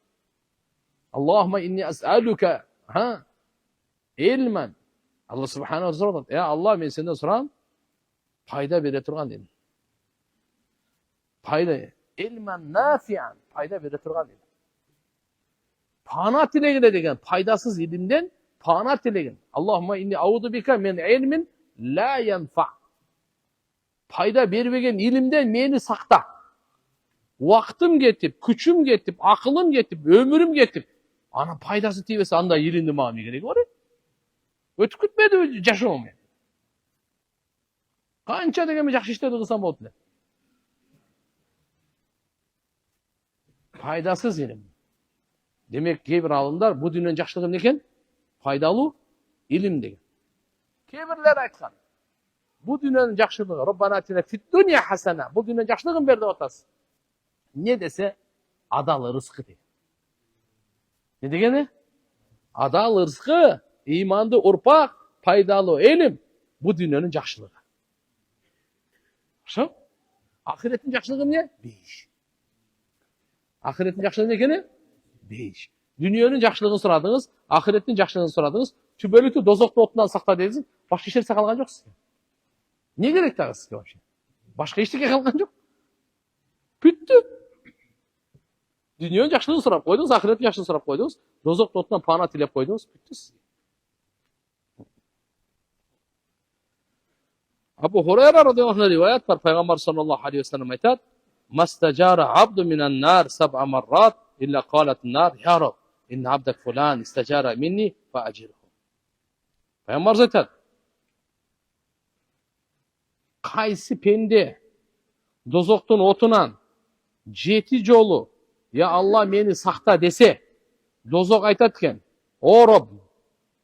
A: Аллахума инни ас'алука ilmen. Allah subhanahu wa ta'ala ya Allah men senden soran payda bere turgan dedim. Payda ilmen nafi'an payda bere turgan dedim. Pana tilegin degen paydasız ilimden pana tilegin. Allahumma inni audu bika min ilmin la yanfa. Payda bermegen ilimden meni sakta. Vaktım getip, küçüm getip, akılım getip, ömürüm getip. Ana paydası tiyvesi anda ilimdi mami gerek var ya. Ötüp gitmedi yaşamam yani. Kança degeme жақсы işleri kılsam oldu. Paydasız ilim. Demek кейбір alımlar bu dünyanın жақсылығы ne eken? Пайдалы ilim деген. Кейбірлер айтқан. Bu dünyanın жақсылығы Rabbana atina fid dunya hasana. Bu dünyanın жақсылығын бер деп атасы. Ne dese adal rızkı деген. Ne degeni? Adal rızkı, imandı ұрпақ, пайдалы ilim bu dünyanın жақсылығы. Şu? Ahiretin жақсылығы ne? 5. Ahiretin жақсылығы ne ekeni? 5. Dünyanın жақсылығын сұрадыңыз, ahiretin жақсылығын сұрадыңыз, tübölükті dozokты отынан сақта дедіңіз, başka işler қалған жоқ сізге. Ne gerek дағы сізге вообще? Başka işler қалған жоқ. Bitti. Dünyanın жақсылығын сұрап қойдыңыз, ahiretin жақсылығын сұрап қойдыңыз, dozokты отынан пана тілеп қойдыңыз, bitti сізге. Abu Hurayra radıyallahu anh rivayet var. Peygamber sallallahu aleyhi ve sellem ayet. Mastecara abdu minen nar sab'a marrat illa qalet nar ya Rab inne abdek fulan istecara minni fa acirhu. Peygamber ayet. Kaysi pende dozoktun otunan jeti jolu ya Allah meni sakta dese dozok aytatken o Rab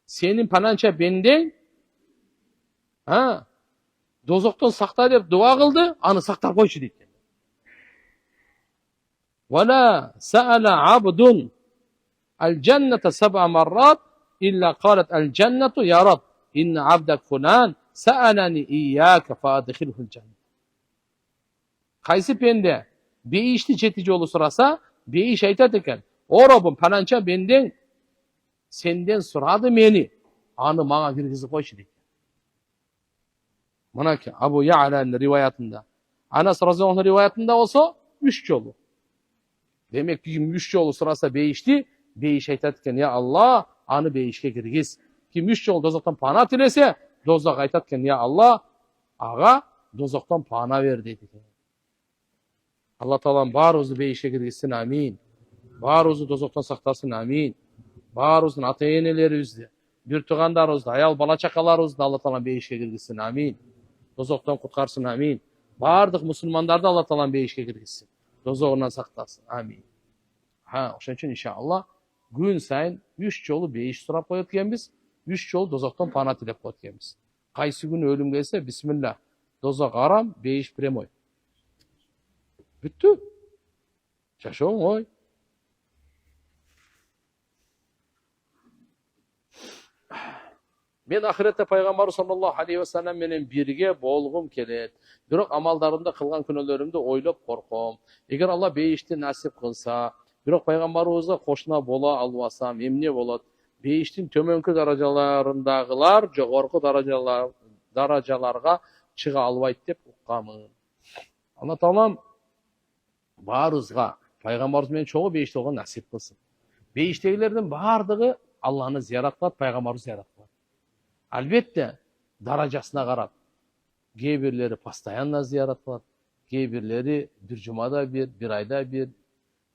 A: senin panança benden dozoktan sakta deb dua kıldı, anı saktar koyuşu deydi. وَلَا سَأَلَ عَبْدٌ الْجَنَّةَ سَبْعَ مَرَّاتٍ إِلَّا قَالَتْ الْجَنَّةُ يَا رَبْ إِنَّ عَبْدَكَ فُلَانَ سَأَلَنِي إِيَّاكَ فَأَدْخِلْهُ الْجَنَّةَ. Kaysi pende beyişti çetici olu sorasa beyiş aytat eken. O Rabbim panança benden senden soradı meni. Anı bana girgizip koyuşu deydi. Mana ki Abu Ya'la'nın rivayetinde. Anas radıyallahu anh rivayetinde olsa 3 yolu. Demek ki 3 yolu sırasında beyişti. Beyiş aytatken ya Allah anı beyişke girgiz. Kim 3 yol dozoktan pana tilese dozok aytatken ya Allah ağa dozoktan pana ver dedi. Allah Teala'nın barımızı beyişke girgizsin amin. Barımızı dozoktan saktasın amin. Barımızın ata-enelerimizni, bir tuğanlarımızды, ayal bala çakalarımızды Allah Teala'nın beyişke girgizsin amin. Dozoktan kutkarsın amin. Bardıq musulmanlarda Allah Teala'nın beyişke girgizsin. Dozoğundan saktasın. Amin. Oşun için inşallah gün sayın 3 yolu beyiş surap koyatken biz, 3 yolu dozoktan pana tilep koyatken biz. Kaysi gün ölüm gelse bismillah. Dozok aram, beyiş premoy. Bitti. Şaşoğun oy. Men ahirette Peygamber sallallahu aleyhi ve sellem menen birge bolgum kelet. Bирок амалдарымда кылган күнөөлөрүмдү ойлоп корком. Эгер Алла бейишти насип кылса, бирок пайгамбарыбызга кошуна боло албасам, эмне болот? Бейиштин төмөнкү даражаларындагылар жогорку даражаларга чыга албайт деп уккамын. Алла Таалам баарыбызга пайгамбарыбыз менен чогуу бейиште болгон насип кылсын. Бейиштегилердин баардыгы Алланы зиярат кылат, пайгамбарыбызды зиярат кылат. Albatta, darajasına qarab. Кейбірлері постоянно зиярат қылады, кейбірлері bir жұмада bir айда bir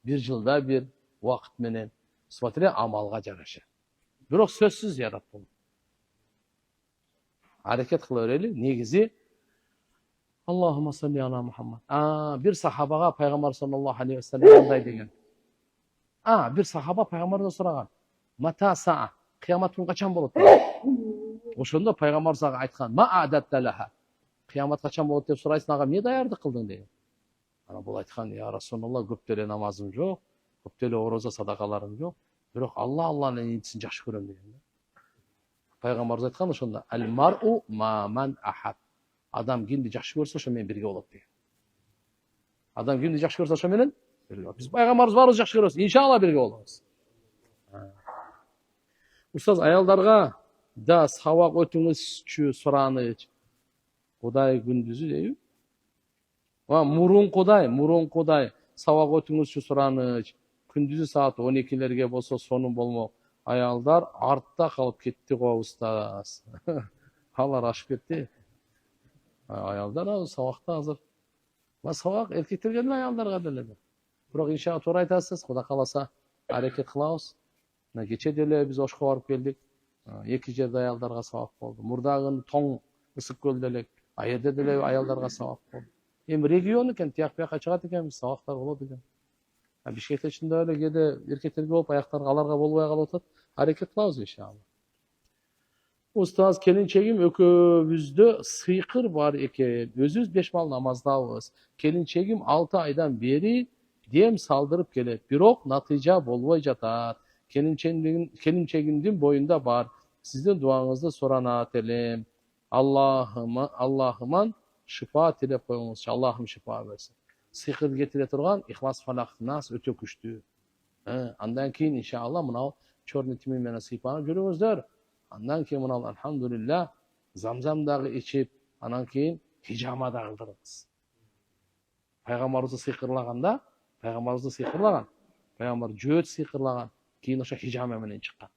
A: жылда bir уақыт менен, смотря амалға жараша. Бирок сөзсүз зиярат бұл. Hareket кыла берели, негизи Аллахума салли ала Мухаммад. Bir сахабаға пайғамбар саллаллаху алейхи ва саллям мындай деген. Bir сахаба пайғамбардан сұраған. Мата саа, қиямат күні қачан болады? Ошондо пайғамбар сага айткан, ма адатта лаха. Қиямат қачан болады деп сұрайсың, ағам, не даярдық қылдың деген. Бұл айтқан, я Расулалла, көп деле намазым жоқ, көп деле ораза садақаларым жоқ, бирок Алланын ентісін жақсы көрем деген. Пайғамбарымыз айтқан ошонда, әл-мар'у ма ман ахаб. Адам кимди жақсы көрсө, ошомен бірге болот деген. Адам кимди жақсы көрсө, ошоменен бірге болот. Биз пайғамбарыбыз баарыбыз жақсы көрөбүз, иншалла бірге болобуз. Устаз, аялдарга да сабак өтүңүзчү сураныч. Кудай күндүзү дейби? Мурункудай сабак өтүңүзчү сураныч. Күндүзү саат 12-лерге болсо сонун болмок. Аялдар артта калып кетти го устаз. Алар ашып кетти. Аялдар сабакта азыр. Сабак эркектерге эле, аялдарга деле. Бирок иншалла туура айтасыз, Кудай кааласа аракет кылабыз. Кече деле биз Ошко барып келдик. 2 жерде аялдарга сабак болду. Мурдагы тоң ысык көлдө элек, аерде деле аялдарга сабак болду. Эми регион экен, тияк бияка чыгат экен, сабактар болот экен. Бишкектин ичинде эле кээде эркектерге болуп, аяктарга аларга болбой калып атат. Аракет кылабыз иншалла. Устаз, келинчегим экөөбүздө сыйкыр бар экен. Өзүбүз 5 мал намаздабыз. Келинчегим 6 айдан бери дем салдырып келет. Бирок натыйжа болбой жатат. Келинчегимдин боюнда бар. Сиздин дуаңызды суранат элем. Аллахыман шифа тилеп коюңузчу. Аллахым шифа берсин. Сыйкыр кетире турган Ихлас Фалак Нас өтө күчтүү. Андан кийин иншалла мынау чорный тими менен сыйпанып жүрүңүздөр. Андан кийин мынау алхамдулилля замзам дагы ичип, анан кийин хижама да кылдырыңыз. Пайгамбарыбызды сыйкырлаганда, пайгамбар жөөт сыйкырлаган, кийин ошо хижама менен чыккан.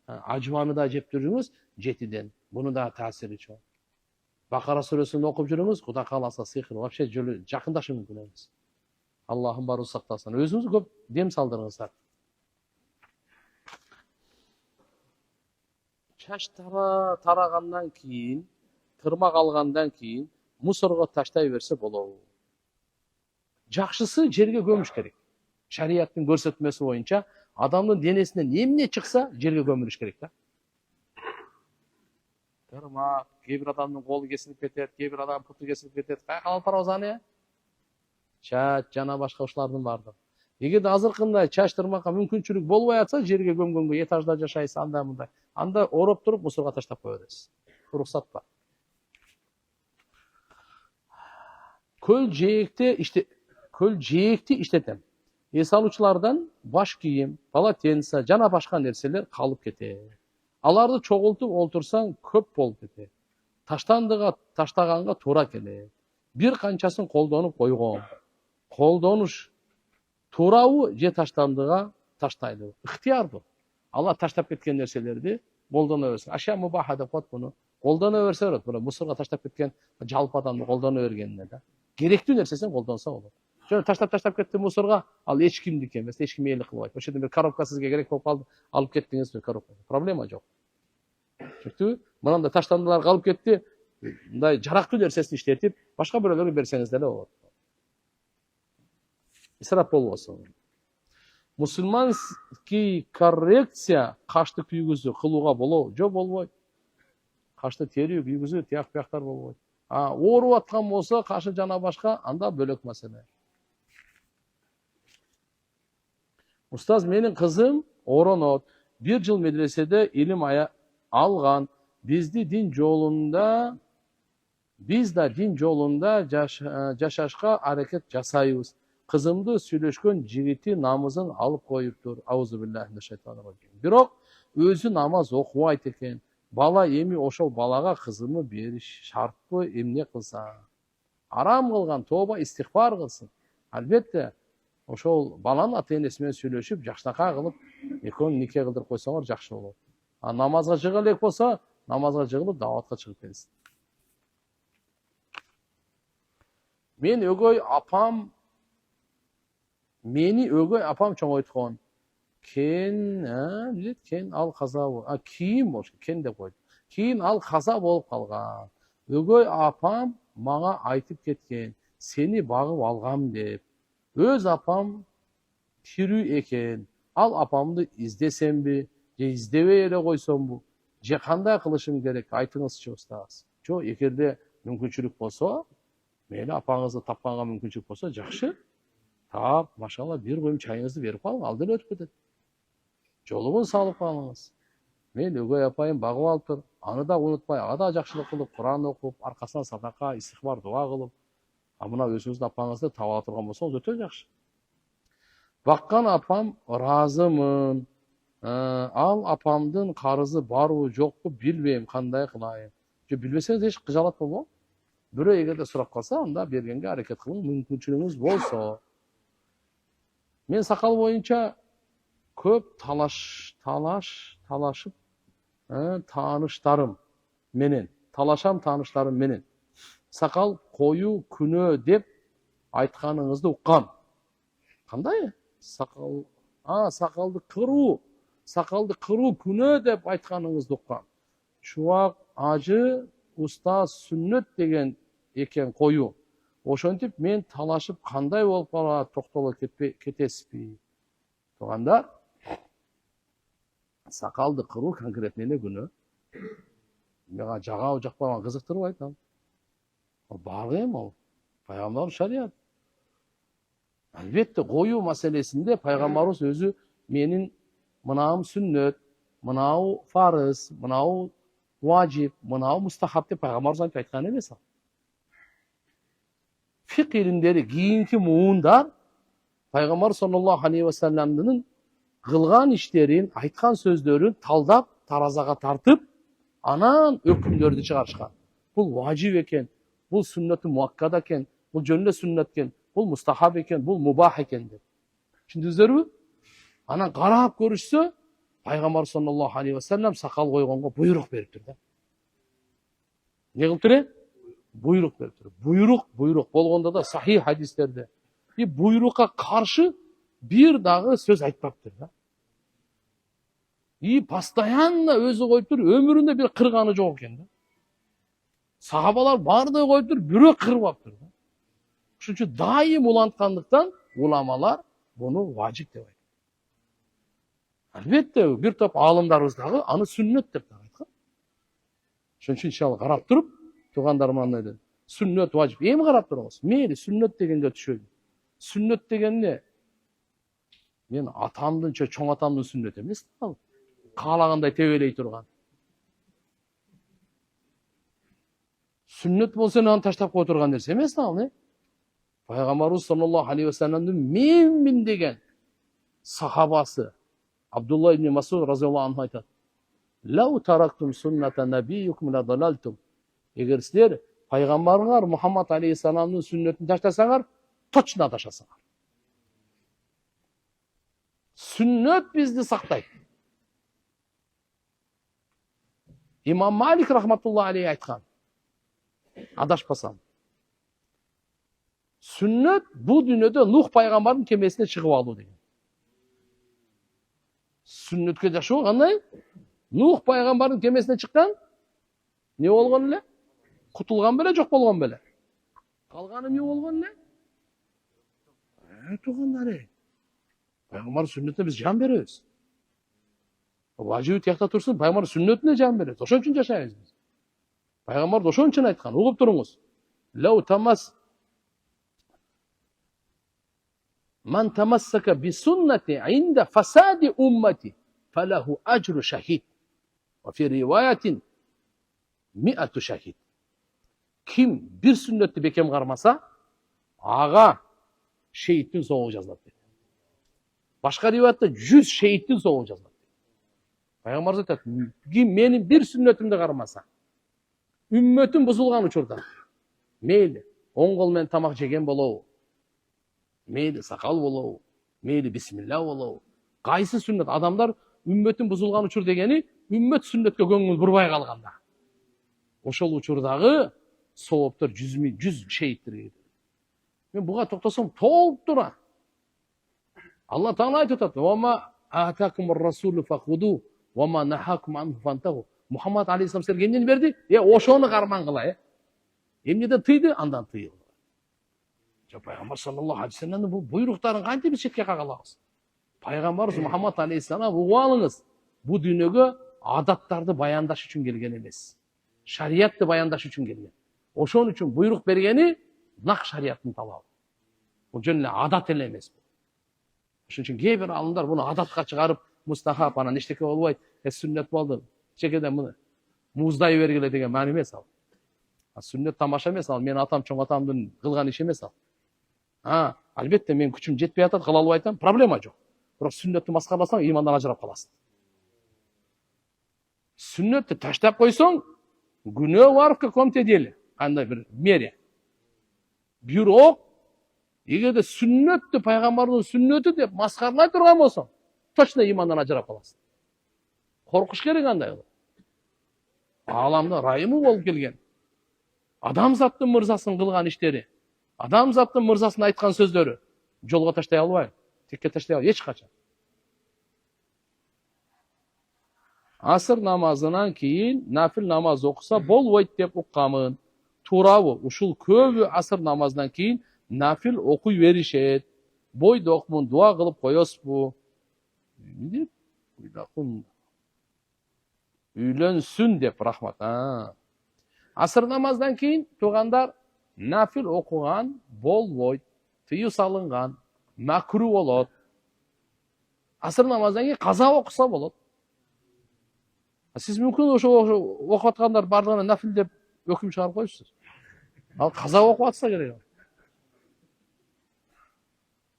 A: Ажманы да жеп жүрүңүз 7ден. Буну да таасири чоң. Бакара сүрөсүн окуп жүрүңүз, Кудай кааласа сыйкыр вообще жакындашы мүмкүн эмес. Аллахым баарыбызды сактасын. Өзүңүз көп дем салдырыңыздар. Чач тарагандан кийин, тырмак алгандан кийин мусорго таштай берсе болобу? Жакшысы жерге көмүш керек. Шарияттын көрсөтмөсү боюнча адамдын денесинен эмне чыкса жерге көмүлүш керек да. Тырмак, кейбир адамдын колу кесилип кетет, кейбир адам путу кесилип кетет. Каяка алып барабыз аны? Чач жана башка ушулардын бардыгы. Эгерде азыркындай чач тырмакка мүмкүнчүлүк болбой атса, жерге көмгөнгө, этажда жашайсыз, анда мындай. Анда ороп туруп мусорго таштап кое бересиз. Уруксат бар. Көл жээкти иштетем. Эс алуучулардан баш кийим, полотенце жана башка нерселер калып кетет. Аларды чогултуп олтурсаң көп болуп кетет. Таштаганга туура келет. Бир канчасын колдонуп койгон. Колдонуш туурабы же таштандыга таштайлы. Ыктыярдуу. Алла таштап кеткен нерселерди колдоно берсин. Аша мубаха деп коет буну. Колдоно берсе болот. Бирок мусорго таштап кеткен жалпы адамды колдоно бергенине да. Керектүү нерсесин колдонсо болот. Жөн таштап кетти мусорго, ал эч кимдики эмес, эч ким эли кылбайт. Ошол жерден бир коробка сизге керек болуп калды, алып кеттиңиз бир коробка. Проблема жок. Түштүбү? Мынандай таштандылар калып кетти, мындай жарактуу нерсесин иштетип, башка бирөөлөргө берсеңиз деле болот. Исрап болбосун. Мусулманский коррекция кашты күйгүзүү кылууга болобу? Жок, болбойт. Кашты терүү күйгүзүү тияк бияктар болбойт. Ооруп аткан болсо, кашы жана башка, анда бөлөк маселе. Устаз, менин кызым оронот. 1 жыл медреседе илим алган. Биз да дин жолунда жашашка аракет жасайбыз. Кызымды сүйлөшкөн жигити намазын алып коюптур. Аузубиллахи минаш шайтанир раджим. Бирок өзү намаз окубайт экен. Бала эми ошол балага кызымы бериш шартпы, эмне кылса? Арам кылган, тоба истихфар кылсын. Албетте, ошол баланын ата энеси менен сүйлөшүп, жакшынака кылып, экөөнү нике кылдырып койсоңор жакшы болот. Намазға жыға элек болса, намазға жығылып, даватқа шығып келсін. Мен өгөй апам, мени өгөй апам чоңойтқан. Кен ал қаза болып, кейін болшы, кен деп қойды. Кейін ал қаза болып қалған. Өгөй апам маңа айтып кеткен, сені бағып алғам деп. Өз апам тирүү екен. Ал апамды издесем бе, же издебей эле койсом бу? Же кандай кылышым керек? Айтыңызчы устаз. Жо, эгерде мүмкүнчүлүк болсо, мейли апаңызды тапканга мүмкүнчүлүк болсо, жакшы. Тап, машалла, бир коюм чайыңызды берип калың, алдын өтүп кетет. Жолугун салып калыңыз. Мен өгөй апайым багып алыптыр. Аны да унутпай, ага да жакшылык кылып, Куран окуп, аркасынан садака, истихбар, дуа кылып, мына өзүңүздүн апаңызды таба ала турган болсоңуз өтө жакшы. Баккан апам ыраазымын. Ал апамдын карызы барбы, жокпу билбейм, кандай кылайын. Же билбесеңиз эч кыжалат болбойт. Бирөө эгерде сурап калса, анда бергенге аракет кылың, мүмкүнчүлүгүңүз болсо. Мен сакал боюнча көп талашып, тааныштарым менен, талашам тааныштарым менен. Сакал коюу күнөө деп айтканыңызды уккам. Кандай? Сакалды кыруу күнөө деп айтканыңызды уккам. Чубак ажы устаз сүннөт деген экен коюу. Ошентип мен талашып кандай болуп калат, токтоло кетесизби? Туугандар, сакалды кыруу конкретно эле күнөө. Мага жагабы жакпаган кызыктырып айтам. Бар эми ал. Пайгамбар шарият. Албетте коюу маселесинде пайгамбарыбыз өзү менин мынау сүннөт, мынау фарыз, мынау важип, мынау мустахаб деп пайгамбарыбыз айтып айткан эмес ал. Фик илимдери кийинки муундар пайгамбар саллаллаху алейхи вассаламдын кылган иштерин, айткан сөздөрүн талдап, таразага тартып, анан өкүмдөрдү чыгарышкан. Бул важип экен, бул сүннөтү муаккада экен, бул жөн эле сүннөт экен, бул мустахаб экен, бул мубах экен деп. Түшүндүңүздөрбү? Анан карап көрүшсө, пайгамбар саллаллаху алейхи вассалам сакал койгонго буйрук бериптир да. Не кылыптыр? Буйрук бериптир. Буйрук болгондо да сахих хадистерде. И буйрукка каршы бир дагы сөз айтпаптыр да. И постоянно өзү коюптур, өмүрүндө бир кырганы жок экен да. Сахабалар баардыгы коюптур, бирөө кырбаптыр да. Ошон үчүн дайым уланткандыктан уламалар буну важип деп айтат. Албетте бир топ аалымдарыбыз дагы аны сүннөт деп айткан. Ошон үчүн иншалла карап туруп, туугандарым аны сүннөт важип. Эми карап туруңуз. Мейли сүннөт дегенге түшөлү. Сүннөт деген эмне? Мен атамдын, чоң атамдын сүннөтү эмес ал. Каалагандай тебелей турган. Сүннөт болсо аны таштап кое турган нерсе эмес ал, не? Пайгамбарыбыз саллаллаху алейхи вассаламдын менмин деген сахабасы Абдулла ибн Масуд разияллаху анху айтат: "Лау тарактум сунната набийюкум ла далалтум." Эгер силер пайгамбарыңар Мухаммад алейхиссаламдын сүннөтүн таштасаңар, точно адашасыңар. Сүннөт бизди сактайт. Имам Малик рахматуллахи алейхи айткан: адашпасам. Сүннөт бул дүйнөдө Нух пайгамбардын кемесине чыгып алуу деген. Сүннөткө жашоо кандай? Нух пайгамбардын кемесине чыккан, не болгон эле? Кутулган беле, жок болгон беле? Калганы эмне болгон эле? Туугандар, пайгамбар сүннөтүнө биз жан беребиз. Важиби тиякта турсун, пайгамбар сүннөтүнө жан беребиз. Ошон үчүн жашайбыз биз. Пайгамбар ошон үчүн айткан, угуп туруңуз. Лау тамас Ман тамассака би суннати инда фасади уммати фалаху аджру шахид. Ва фи риваятин миату шахид. Ким бир сүннөттү бекем кармаса, ага шейиттин соогу жазылат дейт. Башка риваятта 100 шейиттин соогу жазылат. Пайгамбар айтат: "Ким менин бир сүннөтүмдү кармаса, үммөтүм бузулган учурда, мейли оң кол менен тамак жеген болобу, мейли сакал болобу, мейли бисмилла болобу, кайсы сүннөт? Адамдар үммөтүм бузулган учур дегени үммет сүннетке көңүл бурбай калганда. Ошол учурдагы сооптор 100 шейиттерге. Мен буга токтосом толуп тура. Алла Таала айтып атат: "Вама атакумур расулу фахуду, вама нахакум анху фантаху." Мухаммад алейхиссалам силерге эмнени берди? Ошону карман кыла, Эмнеден тыйды? Андан тыйыл. Пайгамбар саллаллаху алейхи вассаламдын бул буйруктарын кантип биз четке кагылабыз? Пайгамбарыбыз Мухаммад алейхиссалам угуп алыңыз. Бул дүйнөгө адаттарды баяндаш үчүн келген эмес. Шариятты баяндаш үчүн келген. Ошон үчүн буйрук бергени нак шариаттын талабы. Бул жөн эле адат эле эмес. Ошон үчүн кээ бир алымдар буну адатка чыгарып, мустахаб анан эчтеке болбойт, сүннет болду. Чекеден муну муздай бергиле деген маани эмес ал. Сүннет тамаша эмес ал. Мен атам чоң атамдын кылган иши эмес ал. Албетте мен күчүм жетпей атат, кыла албай атам, проблема жок. Бирок сүннетти маскарласаң, имандан ажырап каласың. Сүннетти таштап койсоң, күнөө бар в каком-то деле, кандай бир мере. Бирок эгерде сүннетти пайгамбардын сүннөтү деп маскарлай турган болсоң, точно имандан ажырап каласың. Коркуш керек андай. Ааламдын райымы болуп келген. Адамзаттын мырзасын кылган иштери, адамзаттын мырзасын айткан сөздөрү жолго таштай албайбы? Текке таштай албайбы эч качан. Асыр намазынан кийин нафил намаз окуса болбойт деп уккамын. Туурабы? Ушул көбү асыр намазынан кийин нафил окуй беришет. Бойдокмун, дуа кылып коесузбу? Эмне деп? Үйлөнсүн деп, рахмат. Асыр намаздан кийин туугандар нафил окуган болбойт. Тыюу салынган, макру болот. Асыр намаздан кийин каза окуса болот. Сиз мүмкүн ошо окуп аткандар бардыгына нафил деп өкүм чыгарып коюпсуз. Ал каза окуп атса керек.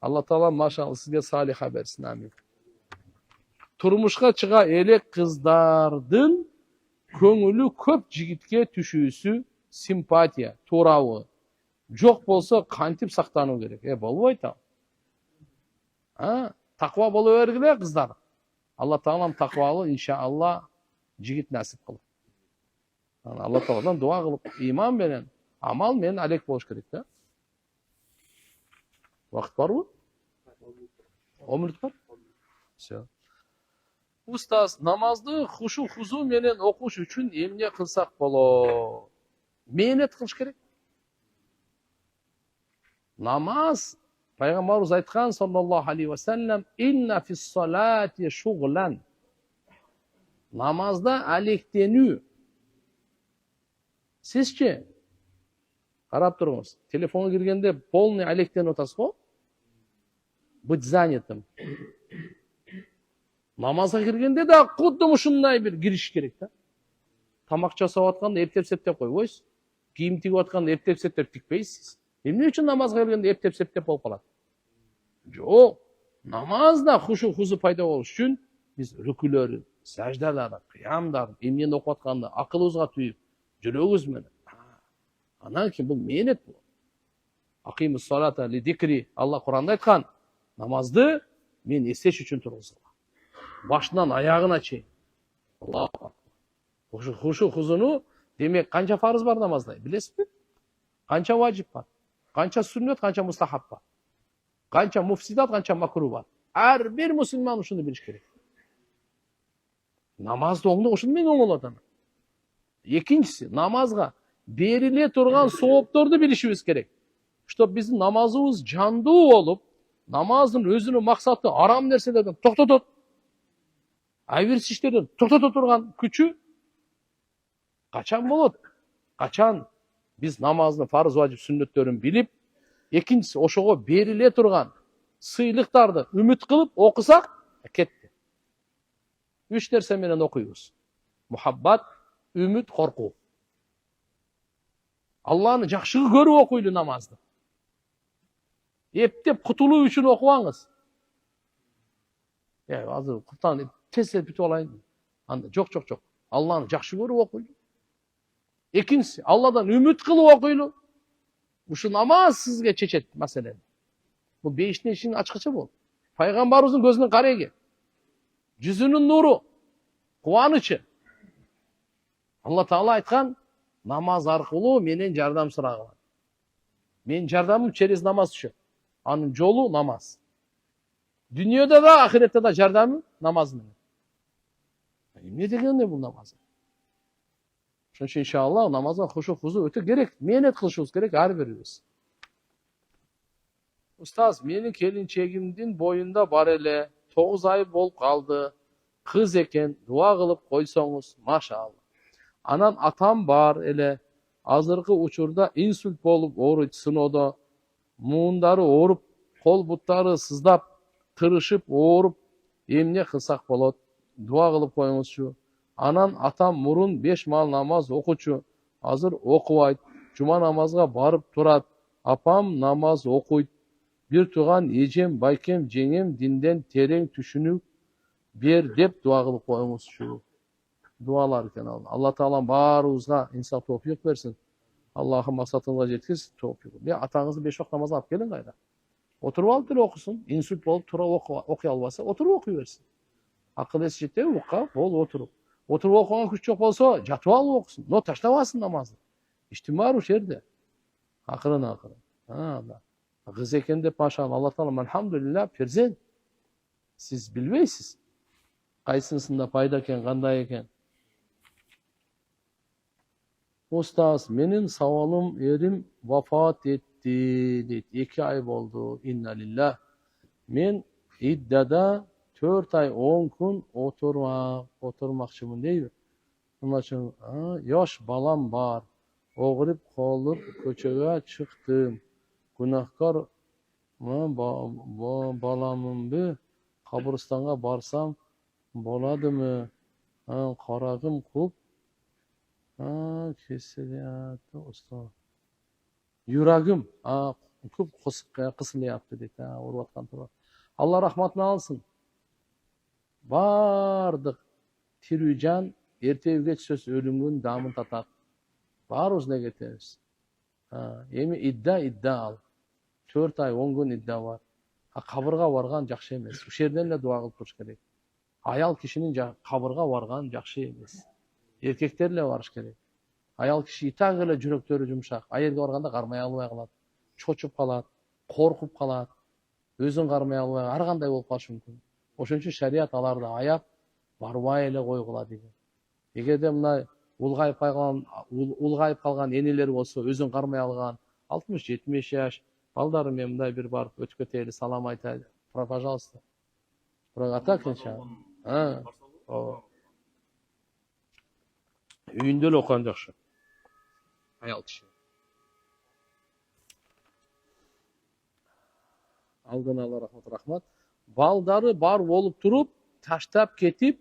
A: Алла Таала машалла сизге салиха берсин. Амин. Турмушка чыга элек кыздардын көңүлү көп жигитке түшүүсү симпатия, туурабы? Жок болсо кантип сактануу керек? Болбойт ал. Таква боло бергиле кыздар. Алла Таалам таквалы иншалла жигит насип кылып. Алла Тааладан дуа кылып, иман менен, амал менен алек болуш керек да. Вакыт барбы? 10 мүнөт бар. Все. Устаз, намазды хушу хузу менен окуш үчүн эмне кылсак болот? Мээнет кылыш керек. Намаз пайгамбарыбыз айткан саллаллаху алейхи ва саллям: "Инна фис-салати шуглан." Намазда алектенүү. Сизчи? Карап туруңуз. Телефонго киргенде полный алектенип атасыз го? Быть занятым. Намазга киргенде да кудум ушундай бир кириш керек да. Тамак жасап атканда эптеп-септеп койбойсуз. Кийим тигип атканда эптеп-септеп тикпейсиз. Эмне үчүн намазга киргенде эптеп-септеп болуп калат? Жок. Намазда хушу-хузу пайда болуш үчүн биз рүкүлөрү, саждалары, кыямдарын, эмнени окуп атканда акылыбызга түйүп, жүрөгүбүз менен. Анан кийин бул мээнет болот. Акимус салата ли дикри. Алла Куранда айткан, намазды мен эстеш үчүн тургузгула. Башынан аягына чейин. Аллаху акбар. Хушу-хузуну демек канча фарыз бар намазда? Билесизби? Канча важип бар? Канча сүннет, канча мустахаб бар? Канча муфсидат, канча макру бар? Ар бир мусулман ушуну билиш керек. Намазды оңдоо ушуну менен оңолот ана. Экинчиси, намазга бериле турган соопторду билишибиз керек. Чтоб биздин намазыбыз жандуу болуп, намаздын өзүнүн максаты арам нерселерден токтотот. Айбирс иштерден токтото турган күчү качан болот? Качан биз намаздын фарыз, важип, сүннөттөрүн билип, экинчиси ошого бериле турган сыйлыктарды үмүт кылып окусак, кетти. 3 нерсе менен окуйбуз. Мухаббат, үмүт, коркуу. Алланы жакшы көрүп окуйлу намазды. Эптеп кутулуу үчүн окубаңыз. Азыр кутан тез бүтүп алайын. Анда жок. Алланы жакшы көрүп окуйлу. Экинчиси, Алладан үмүт кылып окуйлу. Ушу намаз сизге чечет маселени. Бул бейиштин ишин ачкыча болот. Пайгамбарыбыздын көзүнүн кареги, жүзүнүн нуру, Кубанычы. Алла Таала айткан, намаз аркылуу менен жардам сурагыла. Менин жардамым через намаз түшөт. Анын жолу намаз. Дүнүйөдө да, ахиретте да жардамы намаз менен. Эмне дегенде бул намаз? Ошон үчүн иншалла намазга кушу кузу өтө керек. Мээнет кылышыбыз керек ар бирибиз. Устаз, менин келинчегимдин боюнда бар эле, 9 ай болуп калды. Кыз экен, дуа кылып койсоңуз, машалла. Анан атам бар эле, азыркы учурда инсульт болуп ооруйт сыноодо. Муундары ооруп, кол буттары сыздап, тырышып ооруп, эмне кылсак болот? Дуа кылып коюңузчу. Анан атам мурун 5 маал намаз окучу, азыр окубайт. Жума намазга барып турат. Апам намаз окуйт. Bir туган эжем, байкем, жеңем динден терең түшүнүп бер деп дуа кылып коюңузчу. Дуалар экен ал. Алла Таалам баарыбызга инсаф тофик берсин. Аллахым максатыңызга жеткиз тофик. Мен атаңызды 5 вакыт намазга алып келин кайда. Отуруп алып деле окусун. Инсульт болуп тура окуй албаса, отуруп окуй берсин. Акыл эси жетпеби укка, бол отуруп. Отуруп окуган күч жок болсо, жатып алып окусун. Но таштабасын намазды. Иштин баары ушул жерде. Акырын. Да. Кыз экен деп машалла, Алла Таала алхамдулилlah перзент. Сиз билбейсиз. Кайсынысында пайда экен, кандай экен. Устаз, менин сабалым эрим вафат этти дейт. 2 ай болду. Инна лиллах. Мен иддада 4 ай 10 күн отурмакчымын дейби. Ошон үчүн yosh балам бар. Огуруп колуп көчөгө чыктым. Günahkar balamınbı kabristanга barsam boladımı? Karagım kup kesiliyatı usta. Yüreğim kup kısılayaptı deydi. Uruvatkan turba. Allah rahmatını alsın. Bardık tirücan erteye geç söz ölümün damın tatak. Barız ne getiririz? Эми идда ал. 4 ай 10 күн идда бар. Кабырга барган жакшы эмес. Ушул жерден эле дуа кылып туруш керек. Аял кишинин кабырга барган жакшы эмес. Эркектер эле барыш керек. Аял киши так эле жүрөктөрү жумшак. Аерге барганда кармай албай калат. Чочуп калат, коркуп калат. Өзүн кармай албай, ар кандай болуп калышы мүмкүн. Ошон үчүн шарият аларды аяп барбай эле койгула деген. Эгерде мына улгайып калган энелер болсо, өзүн кармай алган 60-70 жаш балдары мен мындай бир барып өтүп кетели, салам айтайлы. Пожалуйста. Бирок так иншалла. Үйүндө эле окуган жакшы. Аял киши. Алдын ала рахмат. Балдары бар болуп туруп, таштап кетип,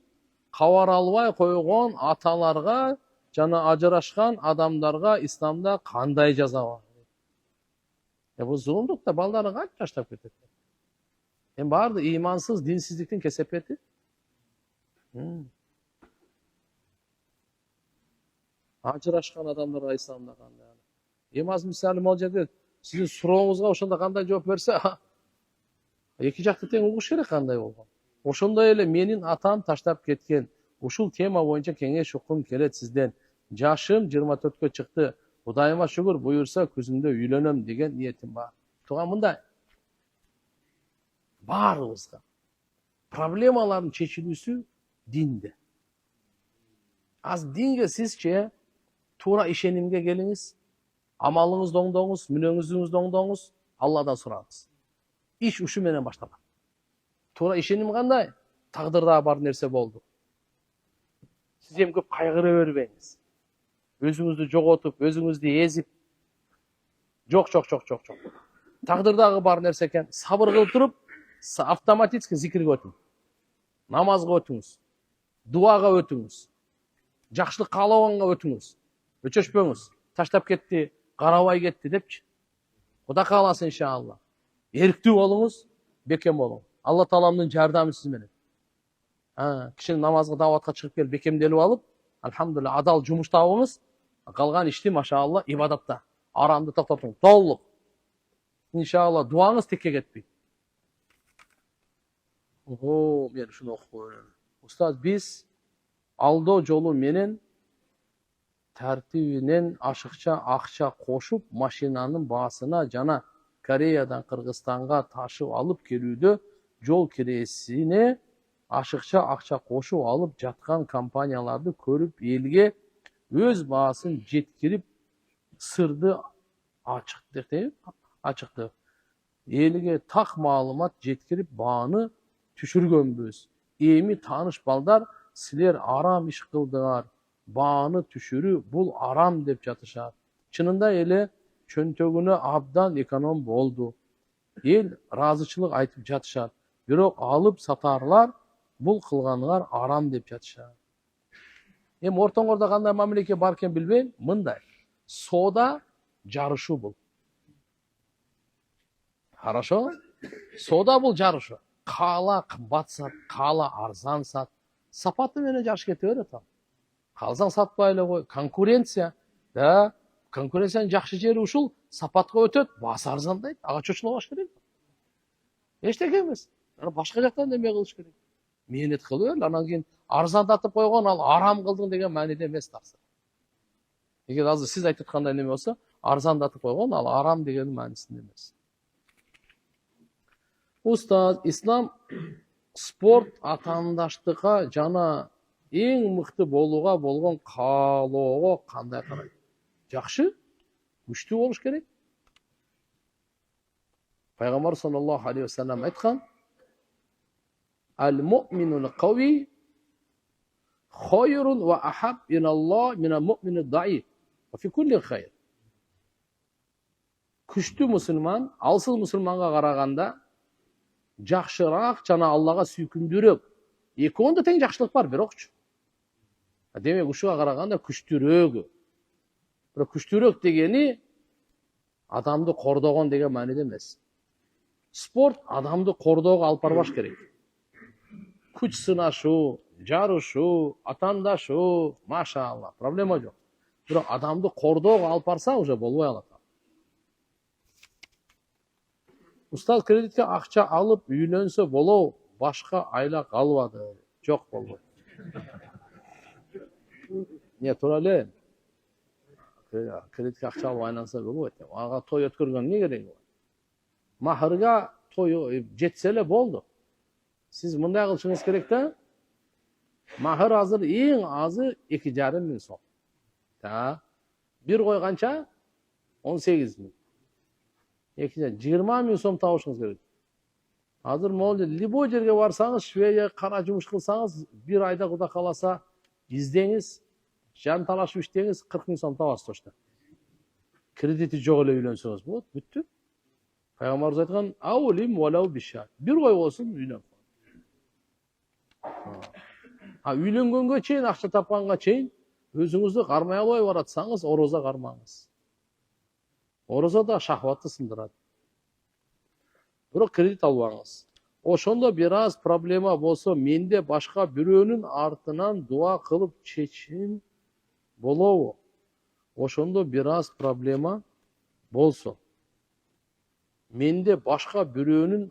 A: кабар албай койгон аталарга жана ажырашкан адамдарга исламда кандай жаза бар? Бул зулумдук да, балдарын кантип таштап кетет? Баары ыймансыз, динсиздиктин кесепети. Ажырашкан адамдарга исламда кандай? Азыр мисалы могул жерде сиздин сурооңузга ошондо кандай жооп берсе, эки жакты тең угуш керек кандай болгон. Ошондой эле менин атам таштап кеткен. Ушул тема боюнча кеңеш уккум келет сизден. Жашым 24-кө чыкты. Кудайыма шүгүр, буюрса күзүндө үйлөнөм деген ниетим бар. Туган мындай. Баарыбызга проблемалардын чечилүүсү динде. Az dinge sizce tuğra işenimge geliniz, amalınız doңдоңуз, мүнөңүзүңүз доңдоңуз, Allah'dan sorağınız. İş uşu menen başlamak. Tuğra işenim kандай? Taqdırda bar nerse boldu. Siz hem köp kaygıra berбеңиз. Өзүңүздү жоготуп, өзүңүздү эзип. Жок. Тaqдырдагы бар нерсе экен. Сабыр кылып туруп, автоматически зикирге өтүңүз. Намазга өтүңүз. Дуага өтүңүз. Жакшылык каалабанга өтүңүз. Өчөшпөңүз. Таштап кетти, карабай кетти депчи. Кудай кааласа иншалла. Эрктүү болуңуз, бекем болуңуз. Алла Тааламдын жардамы сиз менен. Кишини намазга даватка чыгып келип бекемделип алып, алхамдулилlah адал жумуш табыңыз, калган ишти машалла ибадатта. Арамды токтотуңуз. Толук. Иншалла дуаңыз текке кетпейт. Мен ушуну окуп коеюн. Устаз, биз алдоо жолу менен тартибинен ашыкча акча кошуп машинанын баасына жана Кореядан Кыргызстанга ташып алып келүүдө жол киресине ашыкча акча кошуп алып жаткан компанияларды көрүп элге өз баасын жеткирип сырды ачыкты. Элге так маалымат жеткирип бааны түшүргөнбүз. Эми тааныш балдар силер арам иш кылдыңар. Бааны түшүрүү бул арам деп жатышат. Чынында эле чөнтөгүнө абдан эконом болду. Эл ыраазычылык айтып жатышат. Бирок алып сатарлар бул кылганыңар арам деп жатышат. Эми ортоңордо кандай мамлекет бар экен билбейм, мындай. Соода жарышы бул. Хорошо? Соода бул жарышы. Каала кымбат сат, каала арзан сат. Сапаты менен жарыш кете берет ал. Калсаң сатпай эле кой. Конкуренция. Да, конкуренциянын жакшы жери ушул, сапатка өтөт, баасы арзандайт. Ага чочулабаш керек. Эчтеке эмес. Башка жактан неме кылыш керек. Мээнет кылып эл, анан кийин арзандатып койгон, ал арам кылдың деген мааниде эмес таксы. Эгер азыр сиз айтып аткандай неме болсо, арзандатып койгон, ал арам деген маанисинде эмес. Устаз, ислам спорт атаандаштыкка жана эң мыкты болууга болгон каалоого кандай карайт? Жакшы, күчтүү болуш керек. Пайгамбар саллаллаху алейхи ва саллям айткан: "Ал-муъминул кави хайрун ва ахаб илаллах минал муъминид даиф ва фи кулли хайр." Күчтүү мусулман алсыз мусулманга караганда жакшыраак жана Аллага сүйкүмдүүрөөк. Экөөндө тең жакшылык бар, бирокчу. Демек ушуга караганда күчтүүрөөгү. Бирок күчтүүрөөк дегени адамды кордогон деген мааниде эмес. Спорт адамды кордоого алып барбаш керек. Күч сынашуу, жарышуу, атаандашуу, машалла, проблема жок. Бирок адамды кордоого алып барса уже болбой калат. Устаз, кредитке акча алып үйлөнсө болобу, башка айла калбады. Жок, болбойт. Не тура эле? Кредитке акча алып айланса болбойт. Ага той өткөргөн эмне кереги бар? Махырга той жетсе эле болду. Сиз мындай кылышыңыз керек да. Махыр азыр эң азы 2,5 миң сом. Да. Бир кой канча? 18 миң. 20 миң сом табышыңыз керек. Азыр могул любой жерге барсаңыз, Швея кара жумуш кылсаңыз, бир айда Кудай кааласа издеңиз, жан талашып иштеңиз, 40 миң сом табасыз точно. Кредити жок эле үйлөнсөңүз болот, бүттү. Пайгамбарыбыз айткан: "Аулим валау биша." Бир кой болсун үйлөн. Үйлөнгөнгө чейин, акча тапканга чейин өзүңүздү кармай албай баратсаңыз, орозо кармаңыз. Орозо да шахватты сындырат. Бирок кредит албаңыз. Ошондо бир аз проблема болсо, менде башка бирөөнүн артынан дуа кылып чечим болобу? Ошондо бир аз проблема болсо, менде башка бирөөнүн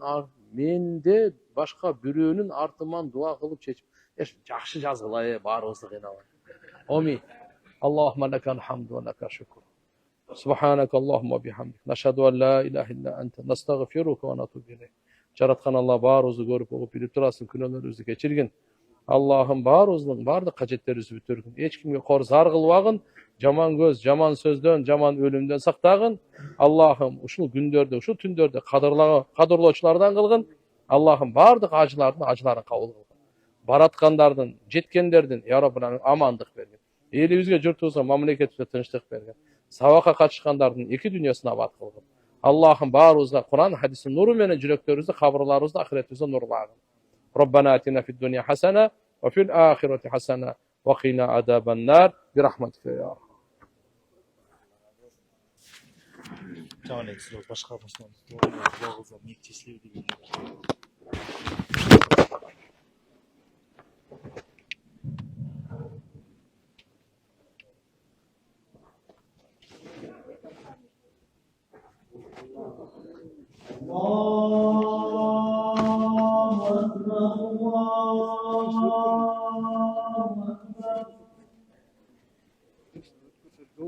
A: артынан дуа кылып чечим. Жакшы жазгыла, баарыбызды кыйнабай. Омин. Аллахумма лакал хамду ва лака шукр. Subhanaka Allahumma bihamdik. Nashhadu an la ilaha illa anta nastaghfiruka wa natubu ilayk. Жараткан Алла баарыбызды көрүп угуп билип турасың, күнөөлөрүбүздү кечиргин. Аллахым баарыбыздын бардык кажеттерибизди бүтүргүн. Эч кимге кор зар кылбагын, жаман көз, жаман сөздөн, жаман өлүмдөн сактагын. Аллахым ушул күндөрдө, ушул түндөрдө кадырлоочулардан кылгын. Аллахым бардык ажылардын ажыларын кабыл кылгын. Бараткандардын, жеткендердин я Раббыл алеймин амандык бергин. Элибизге, журтубузга, мамлекетибизге тынчтык бергин. Сабакка катышкандардын эки дүйнөсүн абад кылгын. Аллахым баарыбызга Кур'ан хадистин нуру менен жүрөктөрүбүздү, кабырларыбызды, ахиретибизди нурлагын. Rabbana atina fid dunya hasana wa fil akhirati hasana wa qina adhaban nar bi rahmatika ya arham. Başka Allah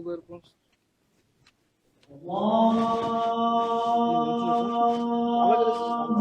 B: berip koymuş.
C: Allah